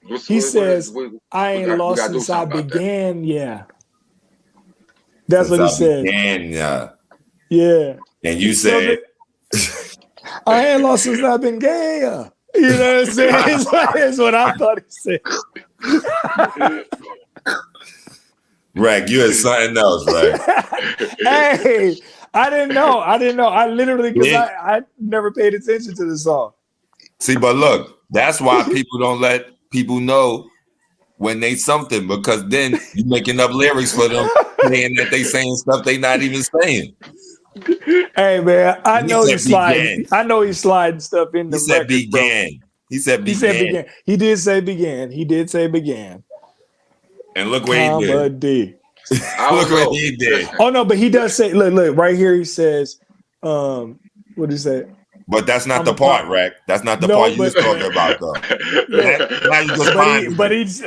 He says, I ain't we lost gotta do since I something about began. Yeah. That's what he said. Yeah. Yeah. And you said, I ain't lost since I've been gay. You know what I'm saying? It's what I thought he said. Rack, you had something else, right? Hey, I didn't know. I literally, because I never paid attention to the song. See, but look, that's why people don't let people know when they something, because then you making up lyrics for them saying that they saying stuff they not even saying. Hey man, I know he's sliding stuff in the He said record, began. bro. He said began. He did say began. And look what he did. Look what he did. Oh no, but he does say, look, right here he says, what did he say? But that's not the part, Rack. That's not the part you was talking about, though.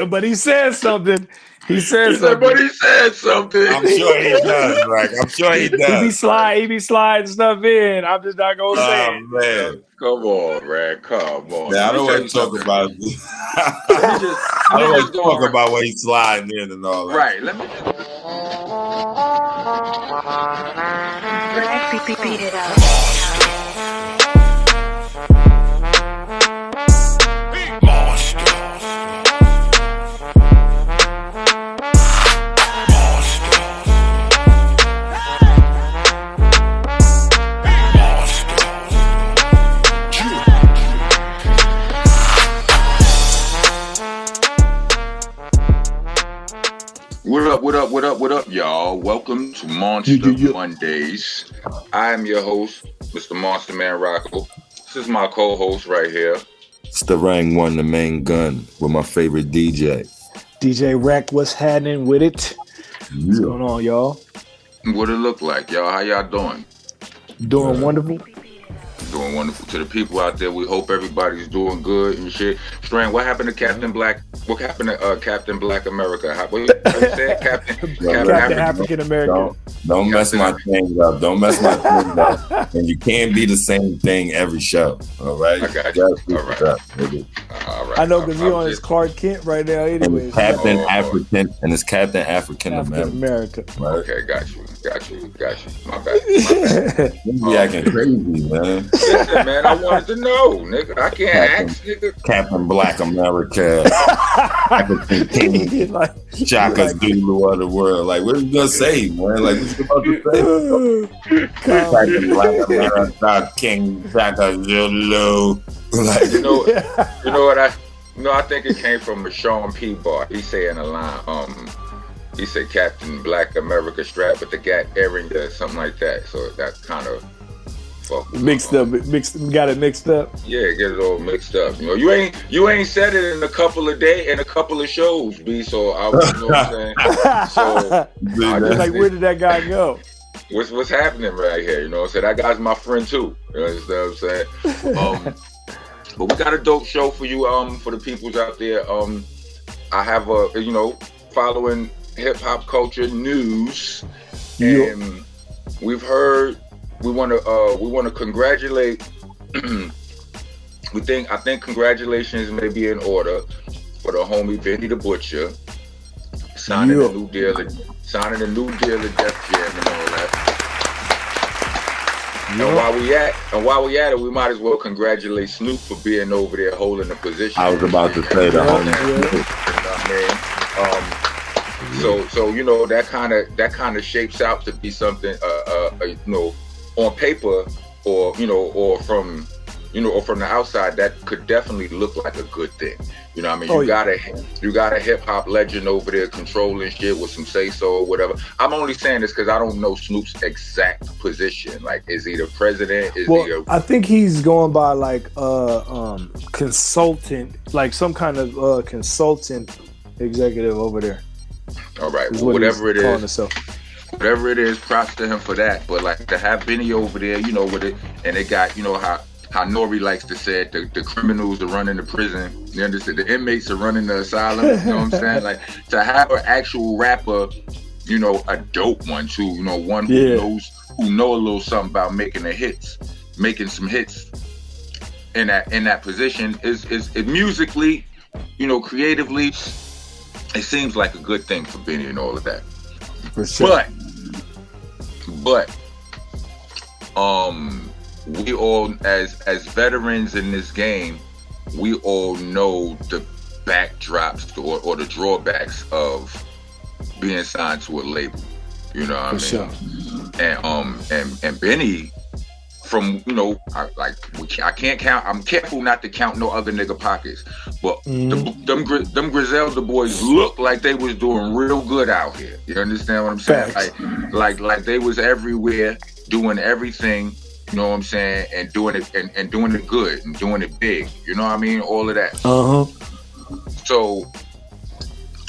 But he says something. He said something. I'm sure he does, Rack. I'm sure he does. He be sliding stuff in. I'm just not gonna say it. Man. Come on, Rack. Come on. Yeah, I don't want to talk about this. I don't want to talk about what he's sliding in and all that. Right. Let me just beat it up. What up, y'all? Welcome to Monsta Mondayz. I am your host, Mr. Monster Man Rocco. This is my co-host right here. It's the Rang One, the main gun, with my favorite DJ. DJ Rack, what's happening with it? Yeah. What's going on, y'all? What it look like, y'all? How y'all doing? Doing wonderful. Doing wonderful. To the people out there, we hope everybody's doing good and shit. Strand, what happened to Captain Black? What happened to Captain Black America? What you said? Captain African American. Don't mess my thing up. Don't mess my thing up. And you can't be the same thing every show. All right? I got you. All right. I know, because you're on his Clark Kent right now anyways. Captain African, and it's Captain African America. Right? Okay, got you. My bad. You acting crazy, man. Listen, man, I wanted to know, nigga. I can't ask, nigga. Captain Black America. African King. Shaka Zulu of the world. Like, what are you gonna say, man? Like, what you about to say? Captain Black America, King Shaka Zulu. Like, you know what I think it came from a Sean P. bar. He saying a line, he said Captain Black America strapped with the Gat Earring or something like that. So that kind of mixed up. Got it mixed up. Yeah, get it all mixed up. You know, you ain't said it in a couple of shows, B. So I was, you know what I'm saying. So I just like, where did that guy go? What's happening right here? You know what I'm saying? That guy's my friend too. You understand what I'm saying? But we got a dope show for you. For the peoples out there. I have following hip hop culture news, and we've heard. We want to congratulate. I think congratulations may be in order for the homie Benny the Butcher signing a new deal at Def Jam and all that. And while we at it, we might as well congratulate Snoop for being over there holding the position. I was about to say that. So you know, that kind of shapes out to be something on paper or from the outside, that could definitely look like a good thing. You know what I mean? You got a hip hop legend over there controlling shit with some say so or whatever. I'm only saying this because I don't know Snoop's exact position. Like, is he the president? I think he's going by like consultant, like some kind of consultant executive over there. All right, well, whatever it is, props to him for that. But like, to have Benny over there, with it, and they got, how Nori likes to say it, the criminals are running the prison. You understand? The inmates are running the asylum. You know what I'm saying? Like, to have an actual rapper, a dope one too. One who know a little something about making some hits in that position is musically creatively, it seems like a good thing for Benny and all of that. For sure. But we all, as veterans in this game, we all know the backdrops or the drawbacks of being signed to a label. You know what I mean? Sure. And Benny, from I can't count. I'm careful not to count no other nigga pockets, but them Griselda boys look like they was doing real good out here. You understand what I'm saying? Like they was everywhere, doing everything. You know what I'm saying? And doing it and doing it good and doing it big. You know what I mean? All of that. So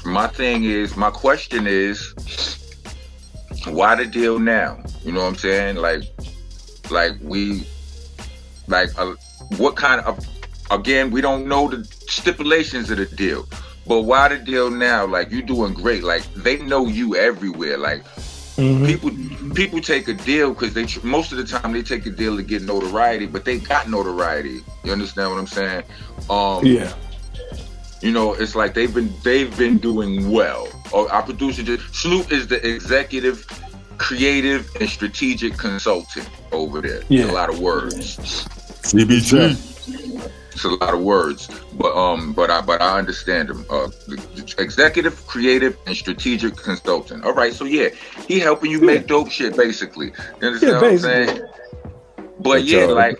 my question is, why the deal now? You know what I'm saying? What kind of, again, we don't know the stipulations of the deal, but why the deal now? Like, you doing great. Like, they know you everywhere. Like, people take a deal because most of the time they take a deal to get notoriety, but they got notoriety. You understand what I'm saying? Yeah. It's like they've been doing well. Our producer Snoop is the executive, creative, and strategic consultant over there. Yeah. It's a lot of words. CBT. It's a lot of words, but I understand him. The executive, creative, and strategic consultant. All right, so yeah, he helping you make dope shit, basically. You understand what I'm saying? But yeah,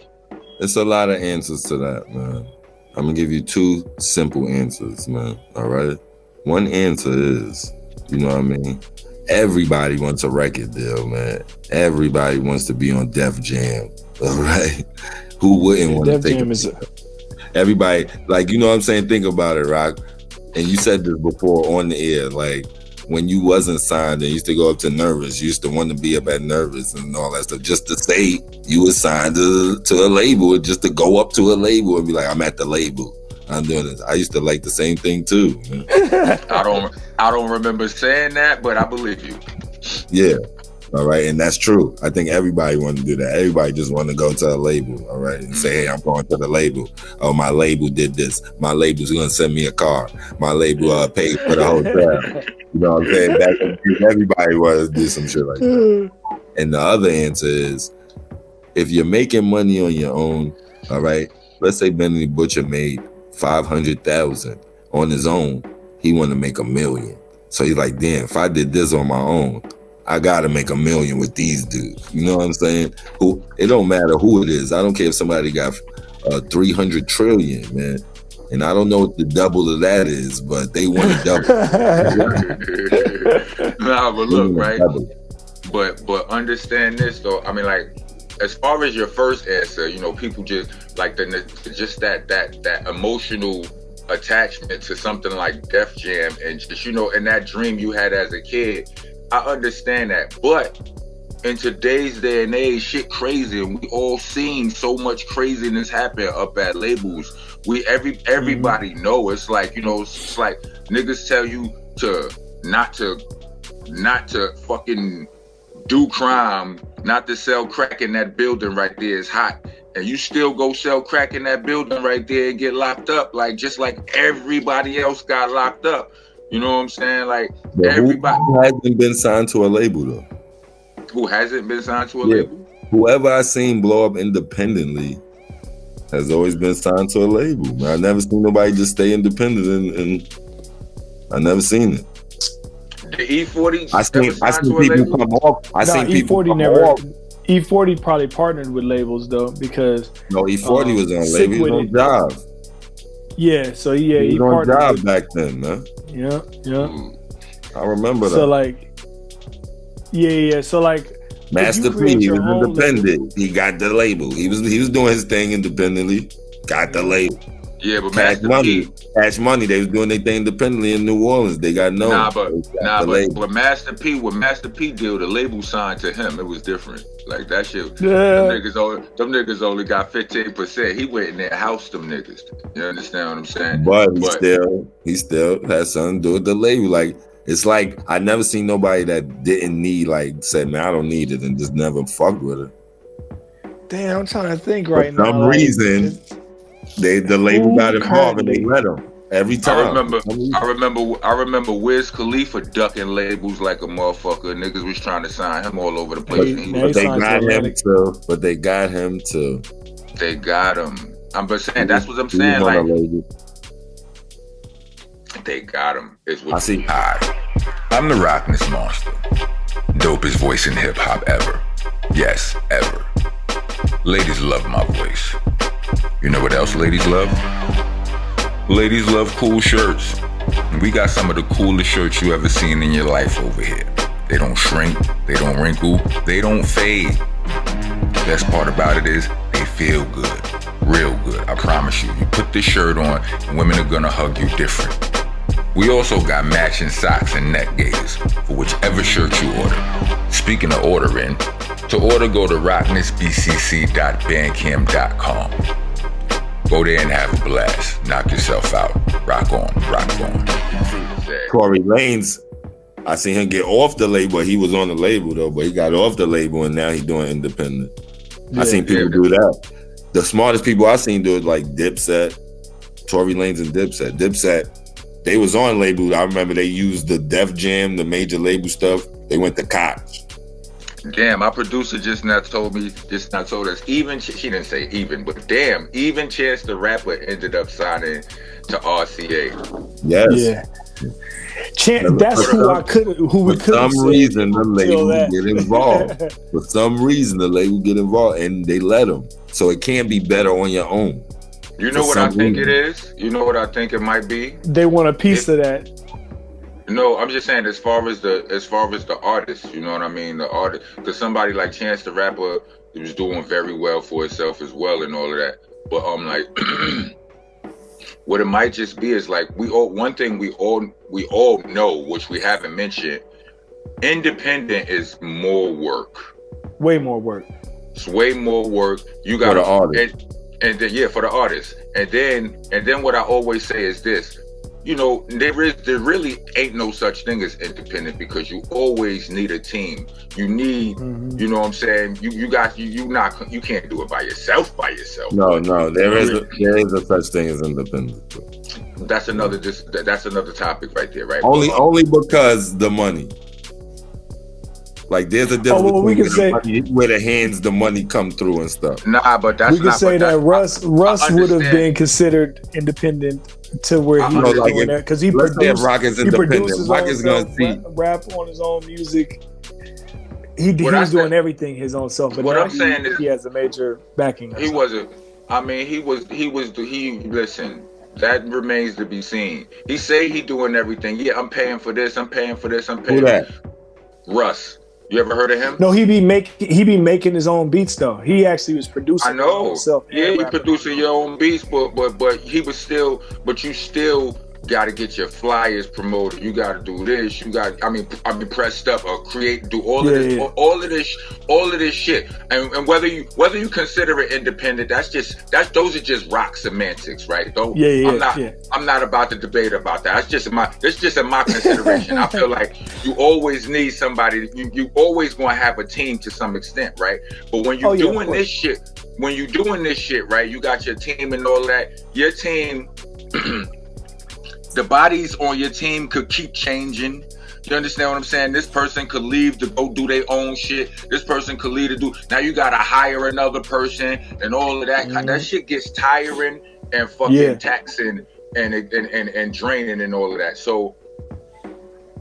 it's a lot of answers to that, man. I'm gonna give you two simple answers, man. All right. One answer is, you know what I mean? Everybody wants a record deal, man. Everybody wants to be on Def Jam. All right. Who wouldn't want to take it? Everybody, like, you know what I'm saying? Think about it, Rock. And you said this before on the air, like, when you wasn't signed and used to go up to Nervous, you used to want to be up at Nervous and all that stuff, just to say you were signed to a label, just to go up to a label and be like, I'm at the label, I'm doing this. I used to like the same thing too, man. I don't remember saying that, but I believe you. Yeah. All right, and that's true. I think everybody wanted to do that. Everybody just wanted to go to a label, all right, and say, hey, I'm going to the label. Oh, my label did this. My label's going to send me a car. My label paid for the hotel. You know what I'm saying? Everybody wanted to do some shit like that. And the other answer is, if you're making money on your own, all right, let's say Benny Butcher made $500,000 on his own. He wanted to make $1 million. So he's like, damn, if I did this on my own, I gotta make $1 million with these dudes. You know what I'm saying? It don't matter who it is. I don't care if somebody got 300 trillion, man. And I don't know what the double of that is, but they want to double. Nah, but look, right? But understand this though. I mean, like, as far as your first answer, people just like that emotional attachment to something like Def Jam and just, and that dream you had as a kid. I understand that, but in today's day and age, shit crazy, and we all seen so much craziness happen up at labels. Everybody know it's like, it's like niggas tell you to not to fucking do crime, not to sell crack in that building right there is hot, and you still go sell crack in that building right there and get locked up, like just like everybody else got locked up. You know what I'm saying? Like, but everybody who hasn't been signed to a label though. Who hasn't been signed to a label? Whoever I seen blow up independently has always been signed to a label. Man, I never seen nobody just stay independent, and I never seen it. The E40. I seen people come off. E40 never. E40 probably partnered with labels though, because E40 was on label. He was on job. Yeah, so he was on job back then, man. Yeah. I remember that. So like, so like, Master P, he was independent. Label. He got the label. He was doing his thing independently. Got the label. Yeah, but Cash Money, they was doing their thing independently in New Orleans. They got known. But Master P, when Master P deal, the label signed to him. It was different. Like that shit. Yeah. Them niggas only got 15%. He went in there and housed them niggas. You understand what I'm saying? But he still had something to do with the label. Like, it's like I never seen nobody that didn't need, like, said, man, I don't need it, and just never fucked with it. Damn, I'm trying to think right now. For some reason, the label got involved and they let them. Every time. I remember Wiz Khalifa ducking labels like a motherfucker. Niggas was trying to sign him all over the place. But they got him too. They got him. I'm just saying, that's what I'm saying. Like, they got him. Is what I see. Hi, I'm the Rockness monster. Dopest voice in hip hop ever. Yes, ever. Ladies love my voice. You know what else ladies love? Ladies love cool shirts. We got some of the coolest shirts you ever seen in your life over here. They don't shrink, they don't wrinkle, they don't fade. The best part about it is they feel good, real good. I promise you. You put this shirt on and women are gonna hug you different. We also got matching socks and neck gaiters for whichever shirt you order. Speaking of ordering, to order, go to rocknessbcc.bandcamp.com. Go there and have a blast. Knock yourself out. Rock on, rock on. Tory Lanez, I seen him get off the label. He was on the label though, but he got off the label and now he's doing independent. I seen people do that. The smartest people I seen do it like Dipset, Tory Lanez and Dipset. Dipset, they was on label. I remember they used the Def Jam, the major label stuff. They went to Koch. Damn, my producer just now told us, even, she didn't say even, but damn, even Chance the Rapper ended up signing to RCA. Yes. Yeah. That's who we could have. For some reason, the label get involved. For some reason, the label get involved, and they let them. So it can be better on your own. You know what I think it is? You know what I think it might be? They want a piece of that. No, I'm just saying as far as the artist, you know what I mean? The artist, because somebody like Chance the Rapper was doing very well for himself as well and all of that. But like, what it might just be is like one thing we all know, which we haven't mentioned. Independent is more work. Way more work. It's way more work. You got the artist. And then, for the artist. And then what I always say is this. You know, there really ain't no such thing as independent because you always need a team. You need, you know what I'm saying? You can't do it by yourself. No, there is a such thing as independent. That's another topic right there, right? Only because the money. Like there's a difference where the hands the money come through and stuff. Nah, but that's we can say that Russ would have been considered independent to where he was doing that because he produces Rock is gonna see rap on his own music. He was doing everything his own self. But what I'm saying is he has a major backing. He wasn't. I mean, he listen. That remains to be seen. He say he doing everything. Yeah, I'm paying for this. I'm paying for this. I'm paying. Who that? Russ. You ever heard of him? No, he be making his own beats though. He actually was producing. I know. Himself. Yeah, you producing your own beats, but you still got to get your flyers promoted. You got to do this. You got, I mean, press stuff or create, do all of this, all of this shit. And whether you consider it independent, those are just rock semantics, right? I'm not about to debate about that. It's just in my consideration. I feel like you always need somebody. You always going to have a team to some extent, right? But when you're doing this shit, right? You got your team and all that. Your team. The bodies on your team could keep changing. You understand what I'm saying? This person could leave to go do their own shit. This person could leave to do. Now you gotta hire another person and all of that. That shit gets tiring and fucking taxing and draining and all of that. So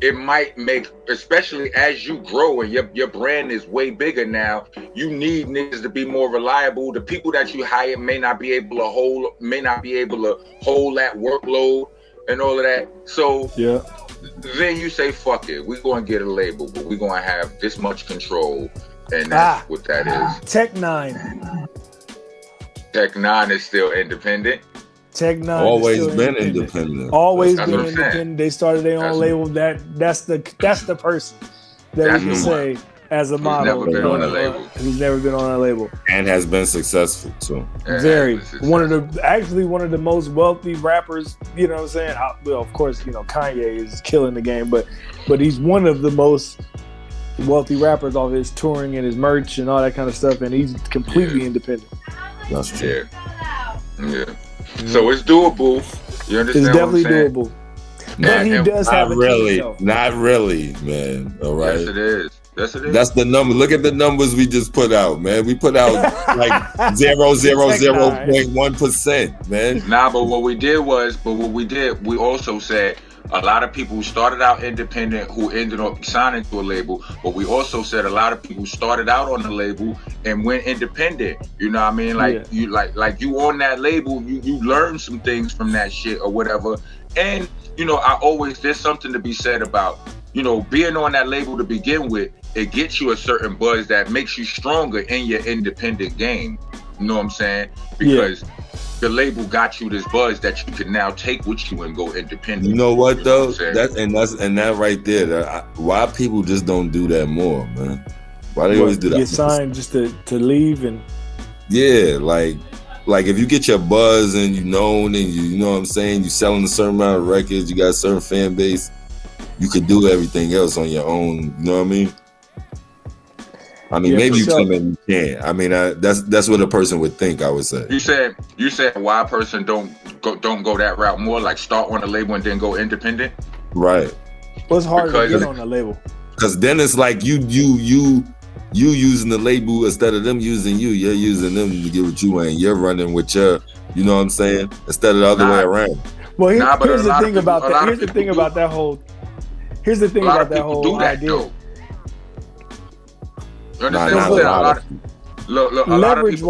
it might make, especially as you grow and your brand is way bigger now, you need niggas to be more reliable. The people that you hire may not be able to hold that workload and all of that. So then you say, fuck it, we're going to get a label, but we're going to have this much control. And that's what that is. Tech Nine is still independent. Tech Nine always been independent. Always been independent. They started their own label. That's the person that we can say as a model. Who's never been on a label. Who's never been on a label. And has been successful too. Very. One of the most wealthy rappers, you know what I'm saying? Well, of course, you know, Kanye is killing the game, but he's one of the most wealthy rappers off his touring and his merch and all that kind of stuff, and he's completely independent. That's true. Yeah. So it's doable. You understand? It's definitely what I'm saying? doable. But he does have a not really, man. All right. Yes, it is. Yes, it is. That's the number. Look at the numbers we just put out, man. We put out like 0.1%, man. Nah, but what we did, we also said a lot of people who started out independent who ended up signing to a label, but we also said a lot of people started out on the label and went independent. You know what I mean? Like you like you on that label, you learn some things from that shit or whatever. And you know, there's something to be said about, you know, being on that label to begin with. It gets you a certain buzz that makes you stronger in your independent game. You know what I'm saying? Because the label got you this buzz that you can now take with you and go independent. You know what though? That right there. Why people just don't do that more, man? Why they always do that? Get signed just to leave and like if you get your buzz and you known and you know what I'm saying, you selling a certain amount of records, you got a certain fan base, you could do everything else on your own. You know what I mean? Maybe you come and you can't. That's what a person would think. I would say. You said why a person don't go that route more, like start on a label and then go independent. Right. What's hard to get on a label? Because then it's like you using the label instead of them using you. You're using them to get what you want. You're running with your, you know what I'm saying, instead of the other way around. Well, here's the thing about that. Here's the thing about that whole. Here's the thing about that whole idea. Leverage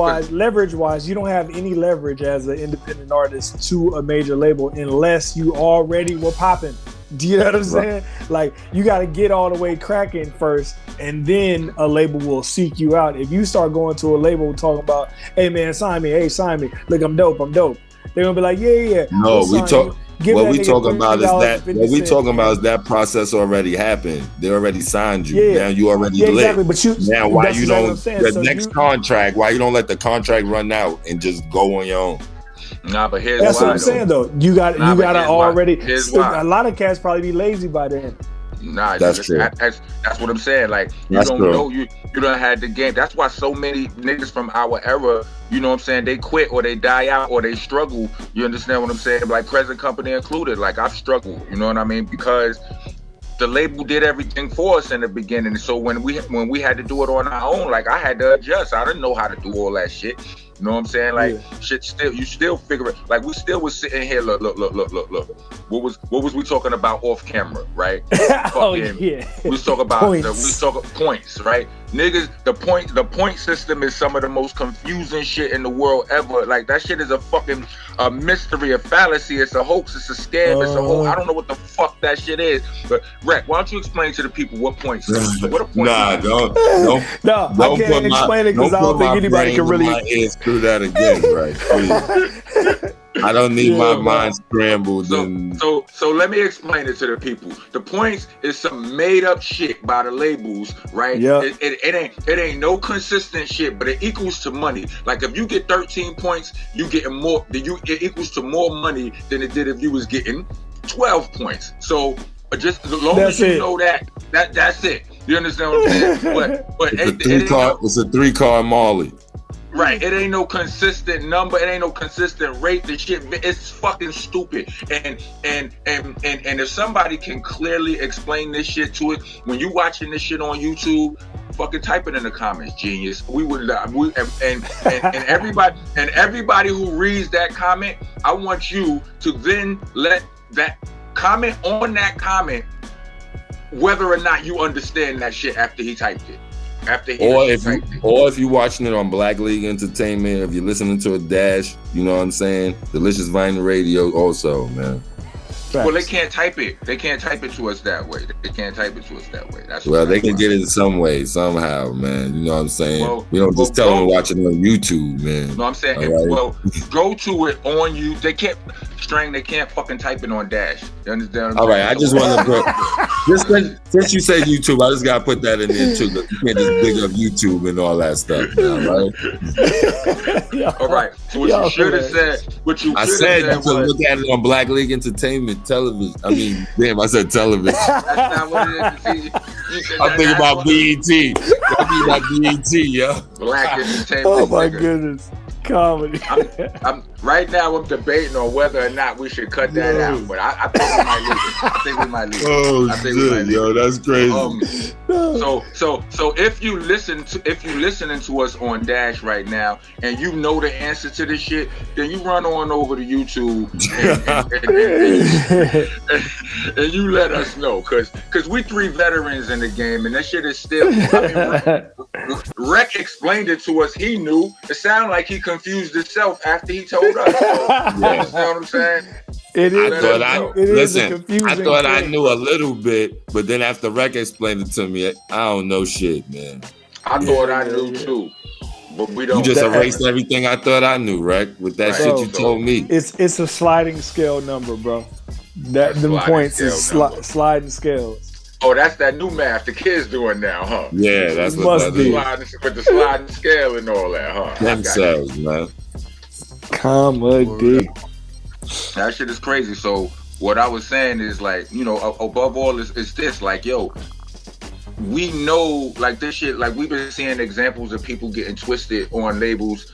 wise, you don't have any leverage as an independent artist to a major label unless you already were popping. Do you know what I'm saying? Like, you got to get all the way cracking first, and then a label will seek you out. If you start going to a label talking about, hey man, sign me, look, I'm dope. They're gonna be like, yeah. No, what we talking about is that process already happened. They already signed you. Yeah. Now you already lit. Exactly. But now why you don't contract? Why you don't let the contract run out and just go on your own? Nah, but here's that's why, what I'm saying though. You gotta already. A lot of cats probably be lazy by then. Nah, that's true. That's what I'm saying. Like, you don't know, you don't have the game. That's why so many niggas from our era, you know what I'm saying, they quit or they die out or they struggle. You understand what I'm saying? Like, present company included. Like, I've struggled, you know what I mean? Because the label did everything for us in the beginning. So when we had to do it on our own, like, I had to adjust. I didn't know how to do all that shit. You know what I'm saying? Like, shit you still figure it. Like, we still was sitting here, look. What was we talking about off camera, right? We was talking about points, right? Niggas, the point system is some of the most confusing shit in the world ever. Like, that shit is a fucking mystery, a fallacy, it's a hoax, it's a scam, it's a whole, I don't know what the fuck that shit is. But Rec, why don't you explain to the people what point system? What a point system? Don't I can't explain it because I don't think anybody can really do that again, right? Please. I don't need my mind scrambled. So let me explain it to the people. The points is some made up shit by the labels, right? Yeah. It ain't no consistent shit, but it equals to money. Like, if you get 13 points, you getting more. It equals to more money than it did if you was getting 12 points. So just as long as you know that's it. You understand what I'm saying? But it's a 3-card Molly. Right, it ain't no consistent number, it ain't no consistent rate. The shit, it's fucking stupid. And if somebody can clearly explain this shit to it, when you watching this shit on YouTube, fucking type it in the comments, genius. We would and everybody who reads that comment, I want you to then let that comment on that comment whether or not you understand that shit after he typed it. Or if you're watching it on Black League Entertainment, if you're listening to a Dash, you know what I'm saying? Delicious Vinyl Radio also, man. Well, they can't type it. They can't type it to us that way. They can't type it to us that way. They can get it in some way, somehow, man. You know what I'm saying? We don't just tell them to watch it on YouTube, man. You know what I'm saying? Right? Well, go to it on you. They can't fucking type it on Dash. You understand? All right, I just want to put, since you say YouTube, I just got to put that in there too. You can't just dig up YouTube and all that stuff now, right? All right. So what you should have said, I said you could look at it on Black League Entertainment television. I mean, damn, I said television. That's not what it is. I'm thinking about BET. I'm thinking about BET, yo. Black Entertainment. Oh my goodness. Comedy. I'm right now. I'm debating on whether or not we should cut that out, but I think we might leave it. I think we might leave it. Oh I think we might shit, leave yo, it. that's crazy. So if you listening to us on Dash right now and you know the answer to this shit, then you run on over to YouTube and you let us know, cause we 3 veterans in the game and that shit is still. I mean, Rec explained it to us. He knew. It sounded like he confused himself after he told us. So, you understand what I'm saying? It is. I thought I knew a little bit, but then after Rec explained it to me, I don't know shit, man. I thought I knew too, but we don't. You just erased everything I thought I knew, Rec, with that shit you told me. It's a sliding scale number, bro. Them points is sliding scales. Oh, that's that new math the kids doing now, huh? Yeah, that's what that is. With the sliding scale and all that, huh? Themselves, man. Comedy. That shit is crazy. So what I was saying is, like, you know, above all is this, like, yo, we know, like, this shit, like, we've been seeing examples of people getting twisted on labels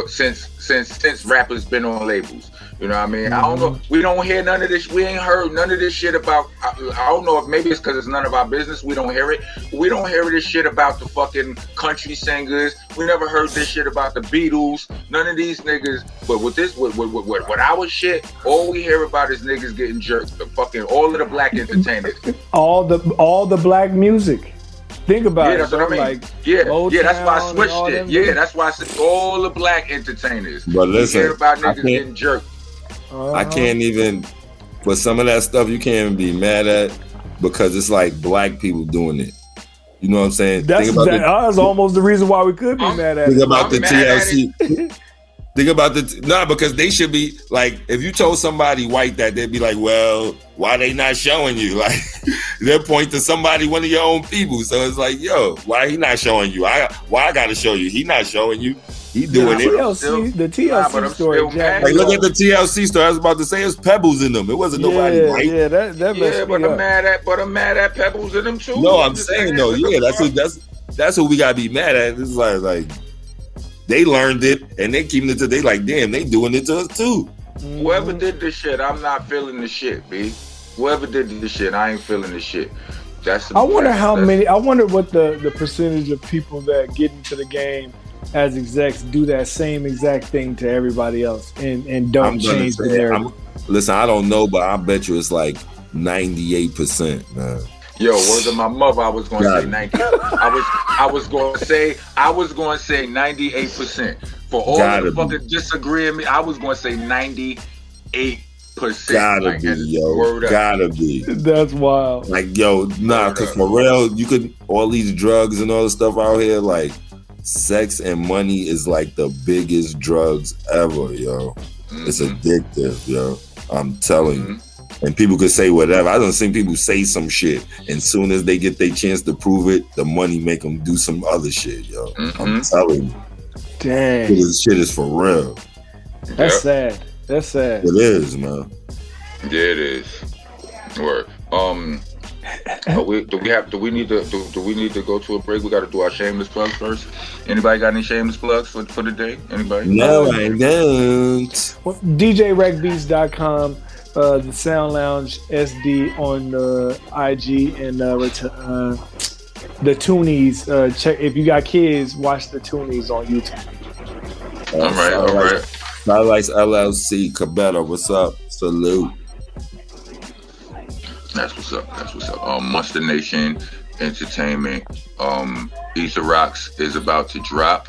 since rappers been on labels. You know what I mean? I don't know. We don't hear none of this. We ain't heard none of this shit about. I don't know if maybe it's because it's none of our business. We don't hear it. We don't hear this shit about the fucking country singers. We never heard this shit about the Beatles. None of these niggas. But with this, with our shit, all we hear about is niggas getting jerked. The fucking all of the black entertainers. All the black music. Think about it. That's what I mean. Like, Motown, that's why I switched it. Yeah, that's why I said all the black entertainers. But listen, hear about niggas getting jerked. I can't even, but some of that stuff you can't even be mad at because it's like black people doing it. You know what I'm saying? That's almost the reason why we could be mad at it. Think about the TLC. Think about because they should be like, if you told somebody white that, they'd be like, well, why they not showing you? Like, they'll point to somebody, one of your own people. So it's like, yo, why he not showing you? Why I gotta show you? He not showing you. He doing it. The TLC story. Like, look at the TLC story. I was about to say it's pebbles in them. It wasn't nobody white. Yeah, that messed me up. I'm mad at pebbles in them too. No, I'm saying though, yeah, that's what we gotta be mad at. This is like they learned it and they keeping it to. They like, damn, they doing it to us too. Whoever did this shit, I'm not feeling the shit, B. Whoever did this shit, I ain't feeling the shit. I wonder what the percentage of people that get into the game as execs do that same exact thing to everybody else and don't change the narrative. Listen, I don't know, but I bet you it's like 98%, man. Yo, words of my mother, I was going to say 90. I was going to say 98%. For all the fucking disagreeing me, I was going to say 98%. Gotta be, yo. Gotta be. That's wild. Like, yo, because for real, you could, all these drugs and all the stuff out here, like, sex and money is like the biggest drugs ever, yo. It's addictive, yo. I'm telling you. And people could say whatever. I done seen people say some shit, and soon as they get their chance to prove it, the money make them do some other shit, yo. I'm telling you. Dang. This shit is for real. That's sad. That's sad. It is, man. Yeah, it is. Word. Do we need to go to a break? We got to do our shameless plugs first. Anybody got any shameless plugs for the day? Anybody? No, I don't. DJRecBeats.com, the Sound Lounge SD on IG, and the Tunies. Check if you got kids, watch the Tunies on YouTube. All right. Highlights LLC, Cabetta, what's up? Salute. That's what's up. Monster Nation Entertainment. Ether Rocks is about to drop.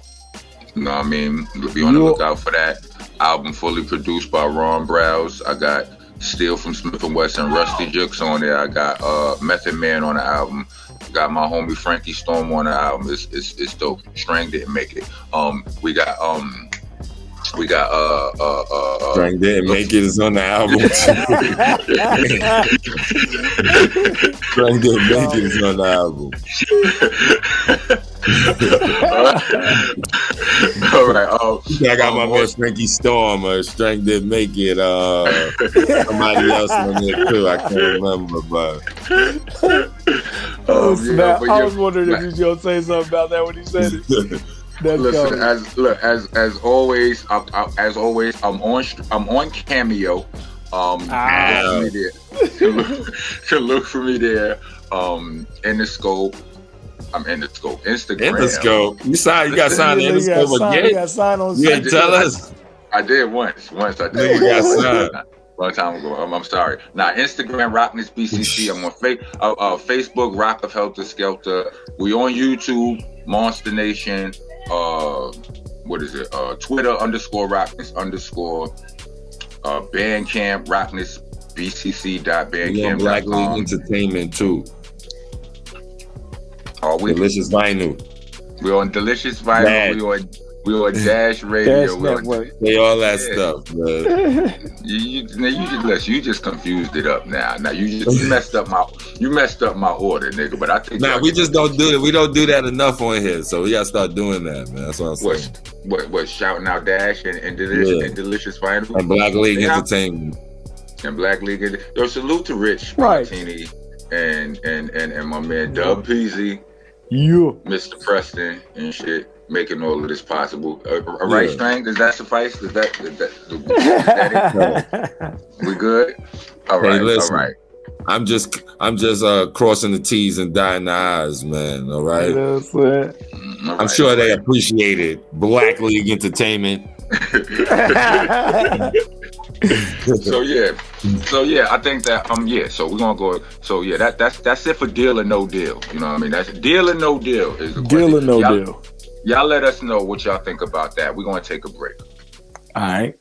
You know what I mean? Be on the lookout for that. Album fully produced by Ron Browse. I got Steel from Smith & Wesson, Rusty Jukes on there. I got Method Man on the album. I got my homie Frankie Storm on the album. It's dope. Strang didn't make it. We got Strang didn't make it is on the album. Strang didn't make it is on the album. All right. I got my man Frankie Storm. Strang didn't make it. Somebody else on there too. I can't remember, but. I was wondering if he was gonna say something about that when he said it. Listen, as always, I'm on Cameo. Look for me there. In the scope. I'm in the scope. Instagram. In the scope. You got signed in the scope again. You got signed on. You didn't tell us. I did once. I did. You got signed. Long time ago. I'm sorry. Now, Instagram, Rockness BCC. I'm on Facebook, Rock of Helter Skelter. We on YouTube, Monster Nation. Twitter _Rockness_ Bandcamp, RocknessBCC.bandcamp.com. We on Black League Entertainment too. Delicious Vinyl. We're on Delicious Vinyl. We on Dash Radio. Say all that stuff, man. You just confused it up now. Now you messed up my order, nigga. But I think we just don't do it. We don't do that enough on here, so we gotta start doing that, man. That's what I'm saying. What shouting out Dash and Delicious Vinyl and Black League Entertainment and Black League. Yo, salute to Rich Martini and my man Dub Peasy, Mr. Preston and shit. Making all of this possible. A right string, does that suffice? Is that it? We good? All right. Hey, listen, all right. I'm just crossing the T's and dotting the I's, man. All right. I'm sure they appreciate it. Black League Entertainment. So yeah, I think that so we're gonna go. So yeah, that's it for deal or no deal. You know what I mean? That's deal or no deal is the deal or no deal. Y'all let us know what y'all think about that. We're gonna take a break. All right.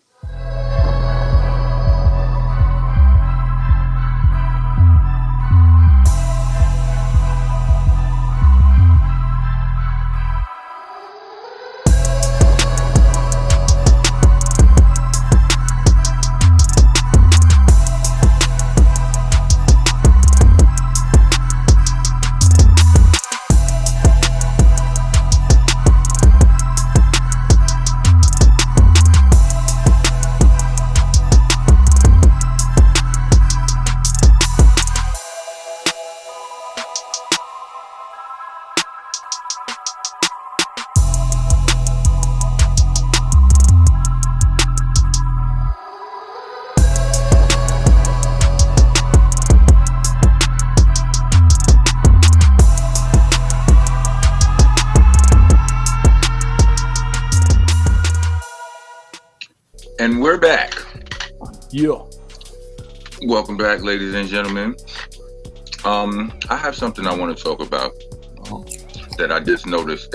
And we're back. Yeah. Welcome back, ladies and gentlemen. I have something I want to talk about that I just noticed.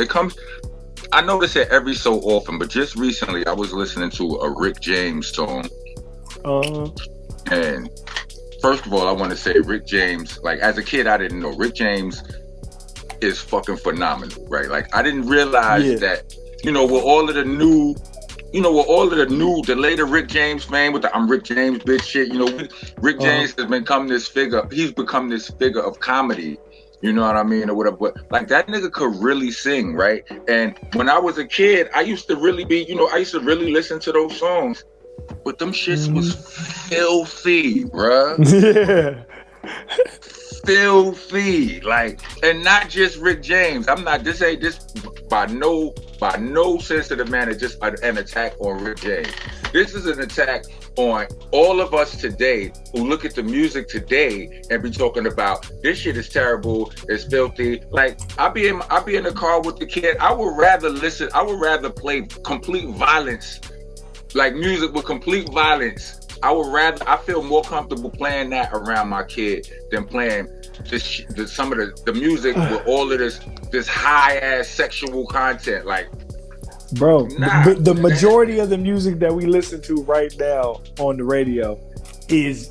I notice it every so often, but just recently I was listening to a Rick James song. And first of all, I want to say Rick James, like as a kid, I didn't know Rick James is fucking phenomenal, right? Like I didn't realize that, with all of the new, the later Rick James fame with the I'm Rick James bitch shit, Rick James has become this figure. He's become this figure of comedy. You know what I mean? Or whatever. But like that nigga could really sing, right? And when I was a kid, I used to really listen to those songs. But them shits was filthy, bruh. Yeah. Filthy. Like, and not just Rick James. This by no sensitive manner, just an attack on Rick James. This is an attack on all of us today who look at the music today and be talking about this shit is terrible, it's filthy. Like I'll be in the car with the kid. I would rather play complete violence, like music with complete violence. I feel more comfortable playing that around my kid than playing some of the music with all of this high ass sexual content. Like, bro, the majority of the music that we listen to right now on the radio is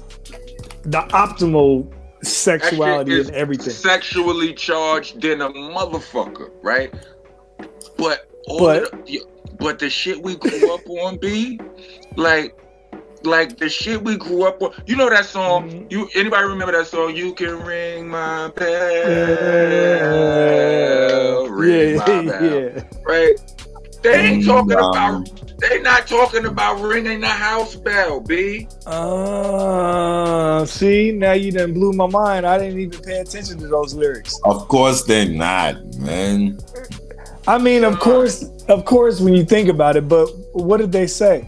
the optimal sexuality and everything. Sexually charged than a motherfucker, right? But the shit we grew up on, B, like the shit we grew up on. You know that song? Anybody remember that song? You can ring my bell, ring my bell, right? They not talking about ringing the house bell, B. See, now you done blew my mind. I didn't even pay attention to those lyrics. Of course they're not, man. I mean, of course, when you think about it, but what did they say?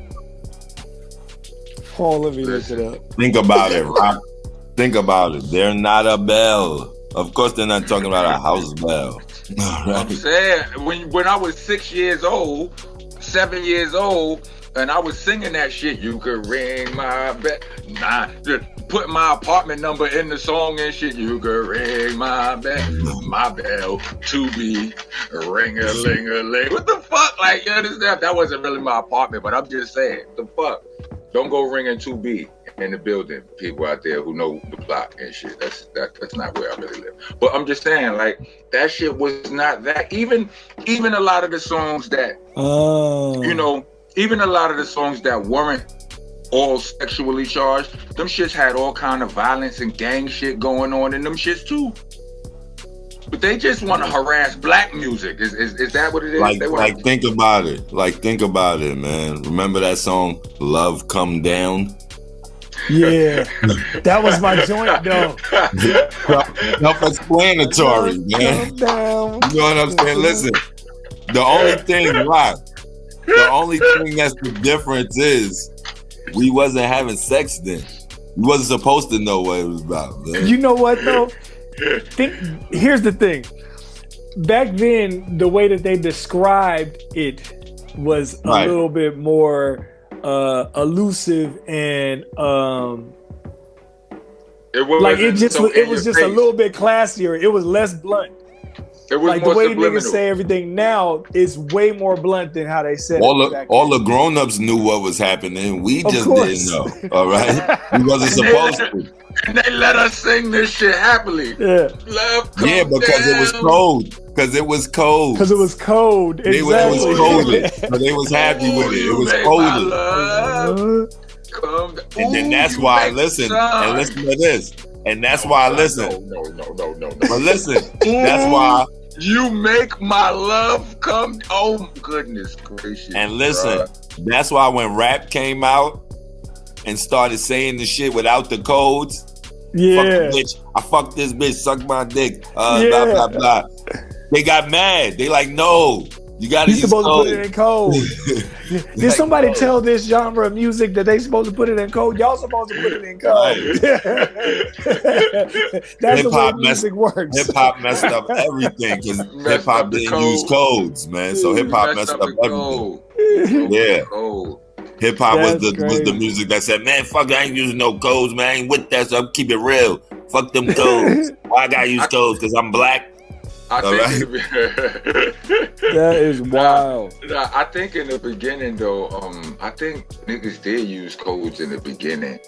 Paul, let me look it up. Think about it, Rock. Think about it. They're not a bell. Of course, they're not talking about a house bell. Right? I'm saying, when I was 7 years old, and I was singing that shit, you could ring my bell. Nah, put my apartment number in the song and shit. You could ring my bell to be ring-a-ling-a-ling. What the fuck? Like, you understand? That wasn't really my apartment, but I'm just saying, the fuck. Don't go ringing 2B in the building. People out there who know the block and shit. That's not where I really live. But I'm just saying, like, that shit was not that. Even a lot of the songs that, even a lot of the songs that weren't all sexually charged, them shits had all kind of violence and gang shit going on in them shits too. But they just want to harass black music. Is that what it is? Like think about it. Think about it, man. Remember that song, Love Come Down? Yeah. That was my joint, though. Self-explanatory, man. You know what I'm saying? Listen, the only thing that's the difference is we wasn't having sex then. We wasn't supposed to know what it was about, man. You know what, though? Here's the thing. Back then, the way that they described it was a little bit more elusive and it was just a little bit classier. It was less blunt. It was like more the way subliminal. niggas say everything now is way more blunt than how they said it. All the grown-ups knew what was happening. We just didn't know. All right, we wasn't supposed to. And they let us sing this shit happily. Yeah. Love because it was cold. Because it was cold. Because it was cold. Exactly. It was cold. But they was happy with it. It was cold. And then that's why I listen. And listen to this. And that's why I listen. No. But listen, that's why. You make my love come. Oh, goodness gracious. And listen, that's why when rap came out and started saying the shit without the codes, fuck the bitch, I fuck this bitch, suck my dick, blah, blah, blah. They got mad. They like, no, you gotta use supposed code. to put it in code. Did somebody tell this genre of music that they supposed to put it in code? Y'all supposed to put it in code. That's the way music works. Hip hop messed up everything because hip hop didn't use codes, man. So hip hop messed up everything. Yeah. Hip hop was the music that said, man, fuck, I ain't using no codes, man. I ain't with that, so keep it real. Fuck them codes. Why I gotta use codes? Because I'm black. That is wild. I think in the beginning, though, I think niggas did use codes in the beginning.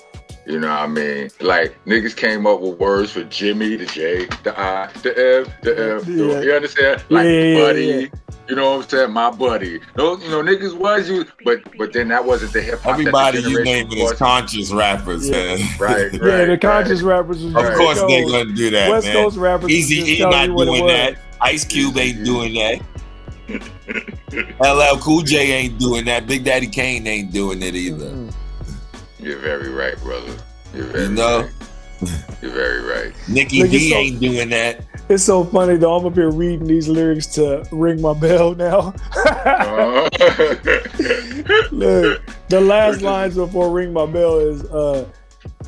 You know what I mean? Like, niggas came up with words for Jimmy, the J, the I, the F, the F. Yeah. You understand? Like, buddy. Yeah. You know what I'm saying? My buddy. Those, niggas was you, but then that wasn't the hip hop. Everybody you naming is conscious rappers, man. Right. Yeah, the conscious rappers was of course they gonna do that, West man. Coast rappers. Easy not doing that. Ice Cube ain't doing that. LL Cool J ain't doing that. Big Daddy Kane ain't doing it either. You're very right, brother. You're very right. You're very right. Nicki D ain't doing that. It's so funny though. I'm up here reading these lyrics to Ring My Bell now. Look, the last lines before Ring My Bell is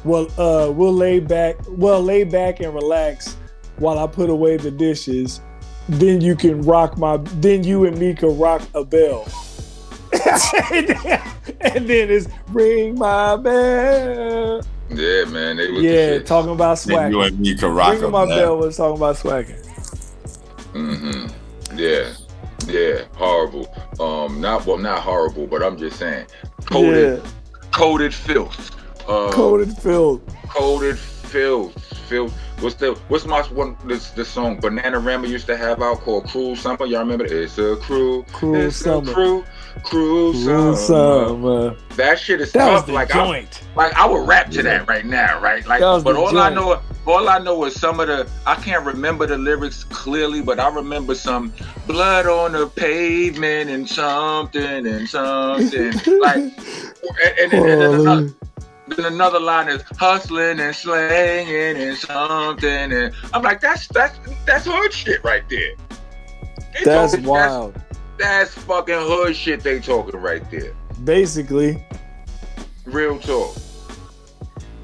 we'll lay back and relax while I put away the dishes. Then you and me can rock a bell. and then it's Ring My Bell. Yeah, man. They talking about swacking. You and me can rock Ring My Bell was talking about swacking. Yeah. Horrible. Not horrible, but I'm just saying. Coded filth. Coded filth. What's my one? The song Bananarama used to have out called "Cruel Summer." Y'all remember? It's a cruel summer. Cruel summer. That shit is tough. I would rap to that right now, right? Like, but all I know is some of the. I can't remember the lyrics clearly, but I remember some blood on the pavement and something like, and then another line is hustling and slanging and something, and I'm like, that's hood shit right there. That's wild. That's fucking hood shit they talking right there. Basically. Real talk.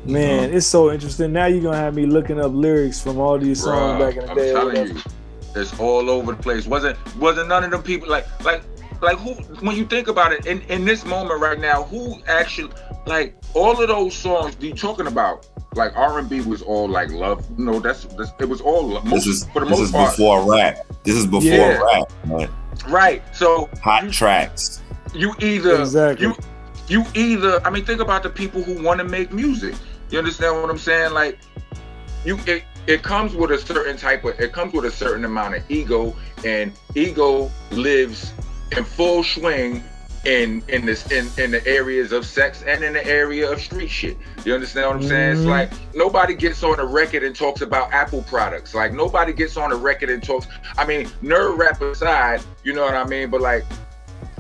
Man, it's so interesting. Now you're gonna have me looking up lyrics from all these songs back in the day. I'm telling you, it's all over the place. Wasn't none of them people like who? When you think about it, in this moment right now, who actually like all of those songs you talking about? Like R&B was all like love. No, that's it was all love. This is part. Before rap. This is before rap, man. Right. So hot tracks. You either exactly. You either. I mean, think about the people who want to make music. You understand what I'm saying? Like, it comes with a certain amount of ego, and ego lives in full swing in the areas of sex and in the area of street shit. You understand what I'm saying? It's like nobody gets on a record and talks about Apple products. Like nobody gets on a record and talks. I mean, nerd rap aside, you know what I mean? But like,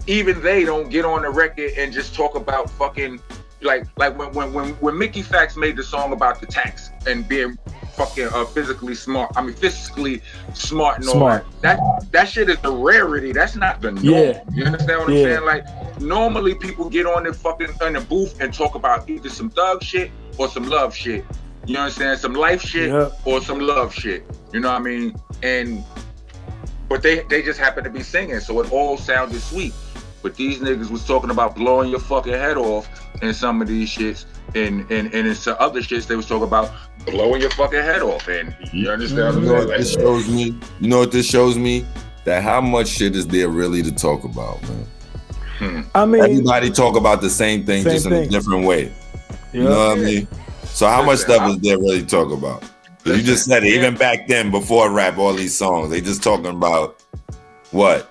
even they don't get on the record and just talk about fucking. Like when Mickey Fax made the song about the tax and being fucking physically smart. I mean, fiscally smart and all that shit is the rarity. That's not the norm. Yeah. You understand what I'm saying? Like normally people get on the fucking in the booth and talk about either some thug shit or some love shit. You understand? Some life shit or some love shit. You know what I mean? But they just happen to be singing, so it all sounded sweet. But these niggas was talking about blowing your fucking head off in some of these shits, and in some other shits they was talking about blowing your fucking head off. And you understand what I'm saying? This shows me. You know what this shows me? That how much shit is there really to talk about, man. I mean, everybody talk about the same thing, just in a different way. You know what I mean? So how much stuff is there really to talk about? You just said it. Even back then, before rap, all these songs, they just talking about what?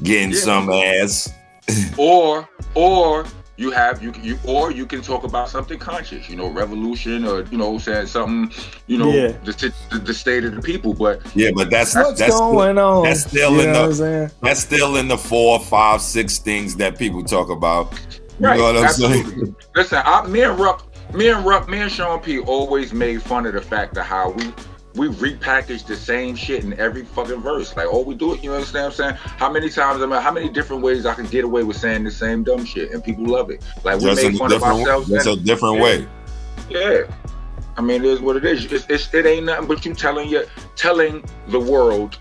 Getting some ass. or you can talk about something conscious, you know, revolution, or you know, saying something, you know, the state of the people. But that's going on. That's still that's still in the 4, 5, 6 things that people talk about. You know what I'm saying? Listen, me and Sean P always made fun of the fact of how we repackage the same shit in every fucking verse. Like, all we do it, you understand what I'm saying? How many different ways I can get away with saying the same dumb shit and people love it. Like, we make fun of ourselves. It's a different way. Yeah. I mean, it is what it is. It ain't nothing but you telling the world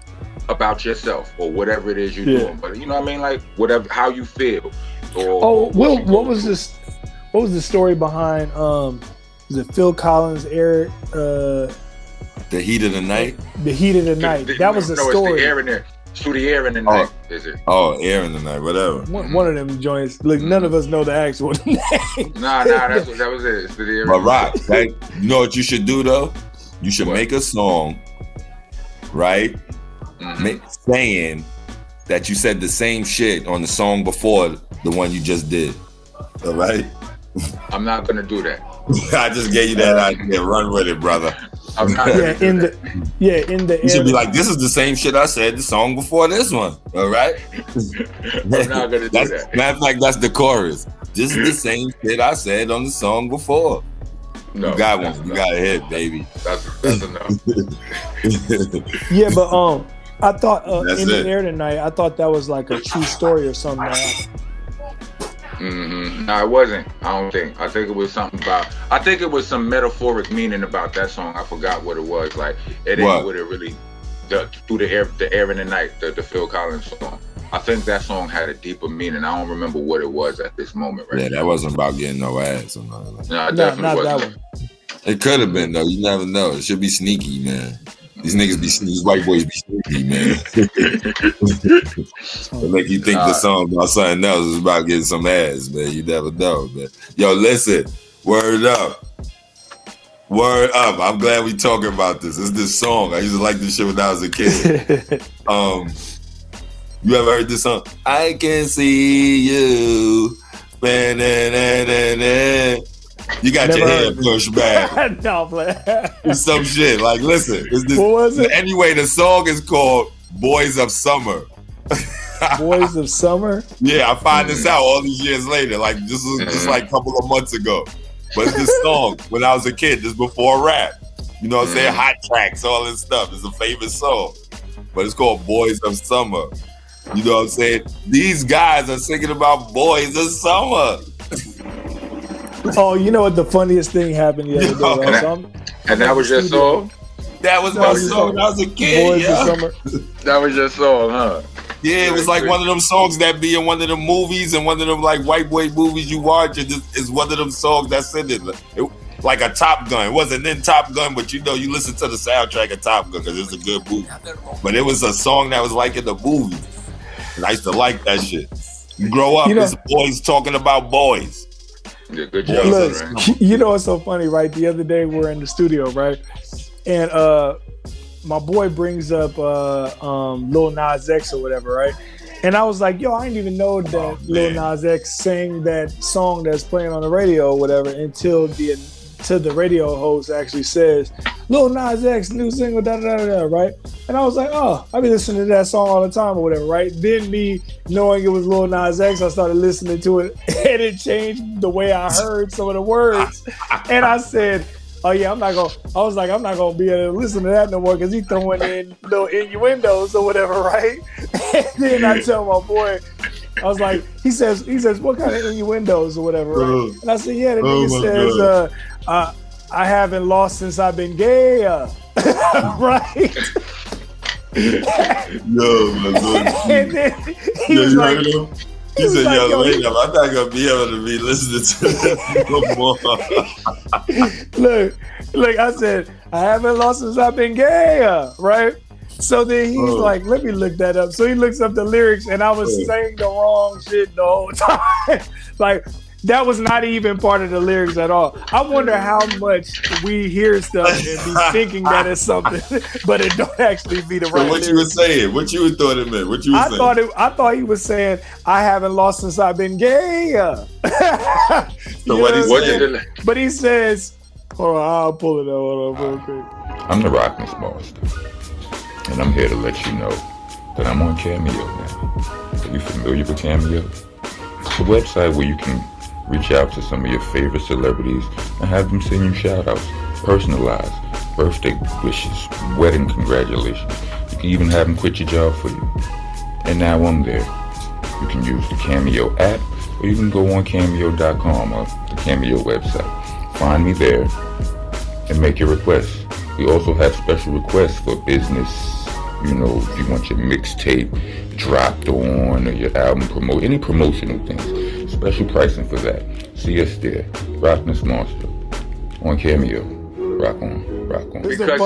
about yourself or whatever it is you're doing. But you know what I mean? Like, whatever, how you feel. What was the story behind, was it Phil Collins, Eric, The Heat of the Night? The Heat of the Night. That was the story. It's the air in there. Through the air in the night, is it? Oh, air in the night, whatever. One of them joints. Look, none of us know the actual name. Nah, that was it. It's the air in the night. Right. You know what you should do, though? You should make a song, right? Saying that you said the same shit on the song before the one you just did. All right? I'm not going to do that. I just gave you that idea. Run with it, brother. I'm not in the you should be like, this is the same shit I said the song before this one. All right? I'm not gonna do that. Matter of fact, that's the chorus. This is the same shit I said on the song before. No, you got one. You got a hit, baby. That's enough. Yeah, but I thought in the air tonight, I thought that was like a true story or something. No, it wasn't. I don't think. I think it was something about. I think it was some metaphoric meaning about that song. I forgot what it was. Like it ain't what it really. Through the air in the night, the Phil Collins song. I think that song had a deeper meaning. I don't remember what it was at this moment. Right? Yeah, that wasn't about getting no ass or nothing. No, definitely wasn't. That one. It could have been though. You never know. It should be sneaky, man. These niggas these white boys be sneaky, man. They make you think the song about something else is about getting some ass, man. You never know, man. Yo, listen, word up. Word up. I'm glad we talking about this. It's this song. I used to like this shit when I was a kid. You ever heard this song? I can see you. You got your head pushed back. No, play. It's some shit. Like, listen. It's this, what was it? Anyway, the song is called Boys of Summer. Boys of Summer? Yeah, I find this out all these years later. Like, this was just like a couple of months ago. But this song, when I was a kid, this before rap. You know what I'm saying? Hot tracks, all this stuff. It's a famous song. but it's called Boys of Summer. You know what I'm saying? These guys are singing about boys of summer. Oh, you know what? The funniest thing happened the other day. And that was your song? That was my song when I was a kid. Boys yeah. of Summer. That was your song, huh? Yeah, it was like one of them songs that be in one of the movies and one of them like white boy movies you watch. And it's one of them songs that's in it. Like a Top Gun. It wasn't in Top Gun, but you know, you listen to the soundtrack of Top Gun because it's a good movie. But it was a song that was like in the movie. And I used to like that shit. You grow up, it's boys talking about boys. Yeah, good job. Look, Right? you know what's so funny, right? The other day we're in the studio, right? And my boy brings up Lil Nas X or whatever, right? And I was like, yo, I didn't even know that Lil Nas X sang that song that's playing on the radio or whatever until the radio host actually says, Lil Nas X, new single, da-da-da-da, right? And I was like, oh, I be listening to that song all the time or whatever, right? Then me knowing it was Lil Nas X, I started listening to it and it changed the way I heard some of the words. And I said, oh yeah, I'm not gonna be able to listen to that no more because he's throwing in little innuendos or whatever, right? And then I tell my boy, I was like, he says, what kind of innuendos or whatever, right? And I said, yeah, the nigga says, I haven't lost since I've been gay, right? Yo, my God. And then he was like, he said, like, yo, wait up, I'm not gonna be able to be listening to this no more. Look, I said, I haven't lost since I've been gay, right? So then he's like, let me look that up. So he looks up the lyrics and I was saying the wrong shit the whole time. Like, that was not even part of the lyrics at all. I wonder how much we hear stuff and be thinking that it's something, but it don't actually be the right what lyrics. You were saying? What you thought it meant? What you were saying? I thought he was saying, I haven't lost since I've been gay. So what he said? But he says, hold on, I'll pull it out real quick. I'm the Rockness Monster, and I'm here to let you know that I'm on Cameo now. Are you familiar with Cameo? It's a website where you can reach out to some of your favorite celebrities and have them send you shout-outs, personalized, birthday wishes, wedding congratulations. You can even have them quit your job for you. And now I'm there. You can use the Cameo app, or you can go on Cameo.com or the Cameo website. Find me there and make your requests. We also have special requests for business. You know, if you want your mixtape dropped on or your album promote, any promotional things. Special pricing for that. See us there. Rockness Monster on Cameo. Rock on, rock on. Because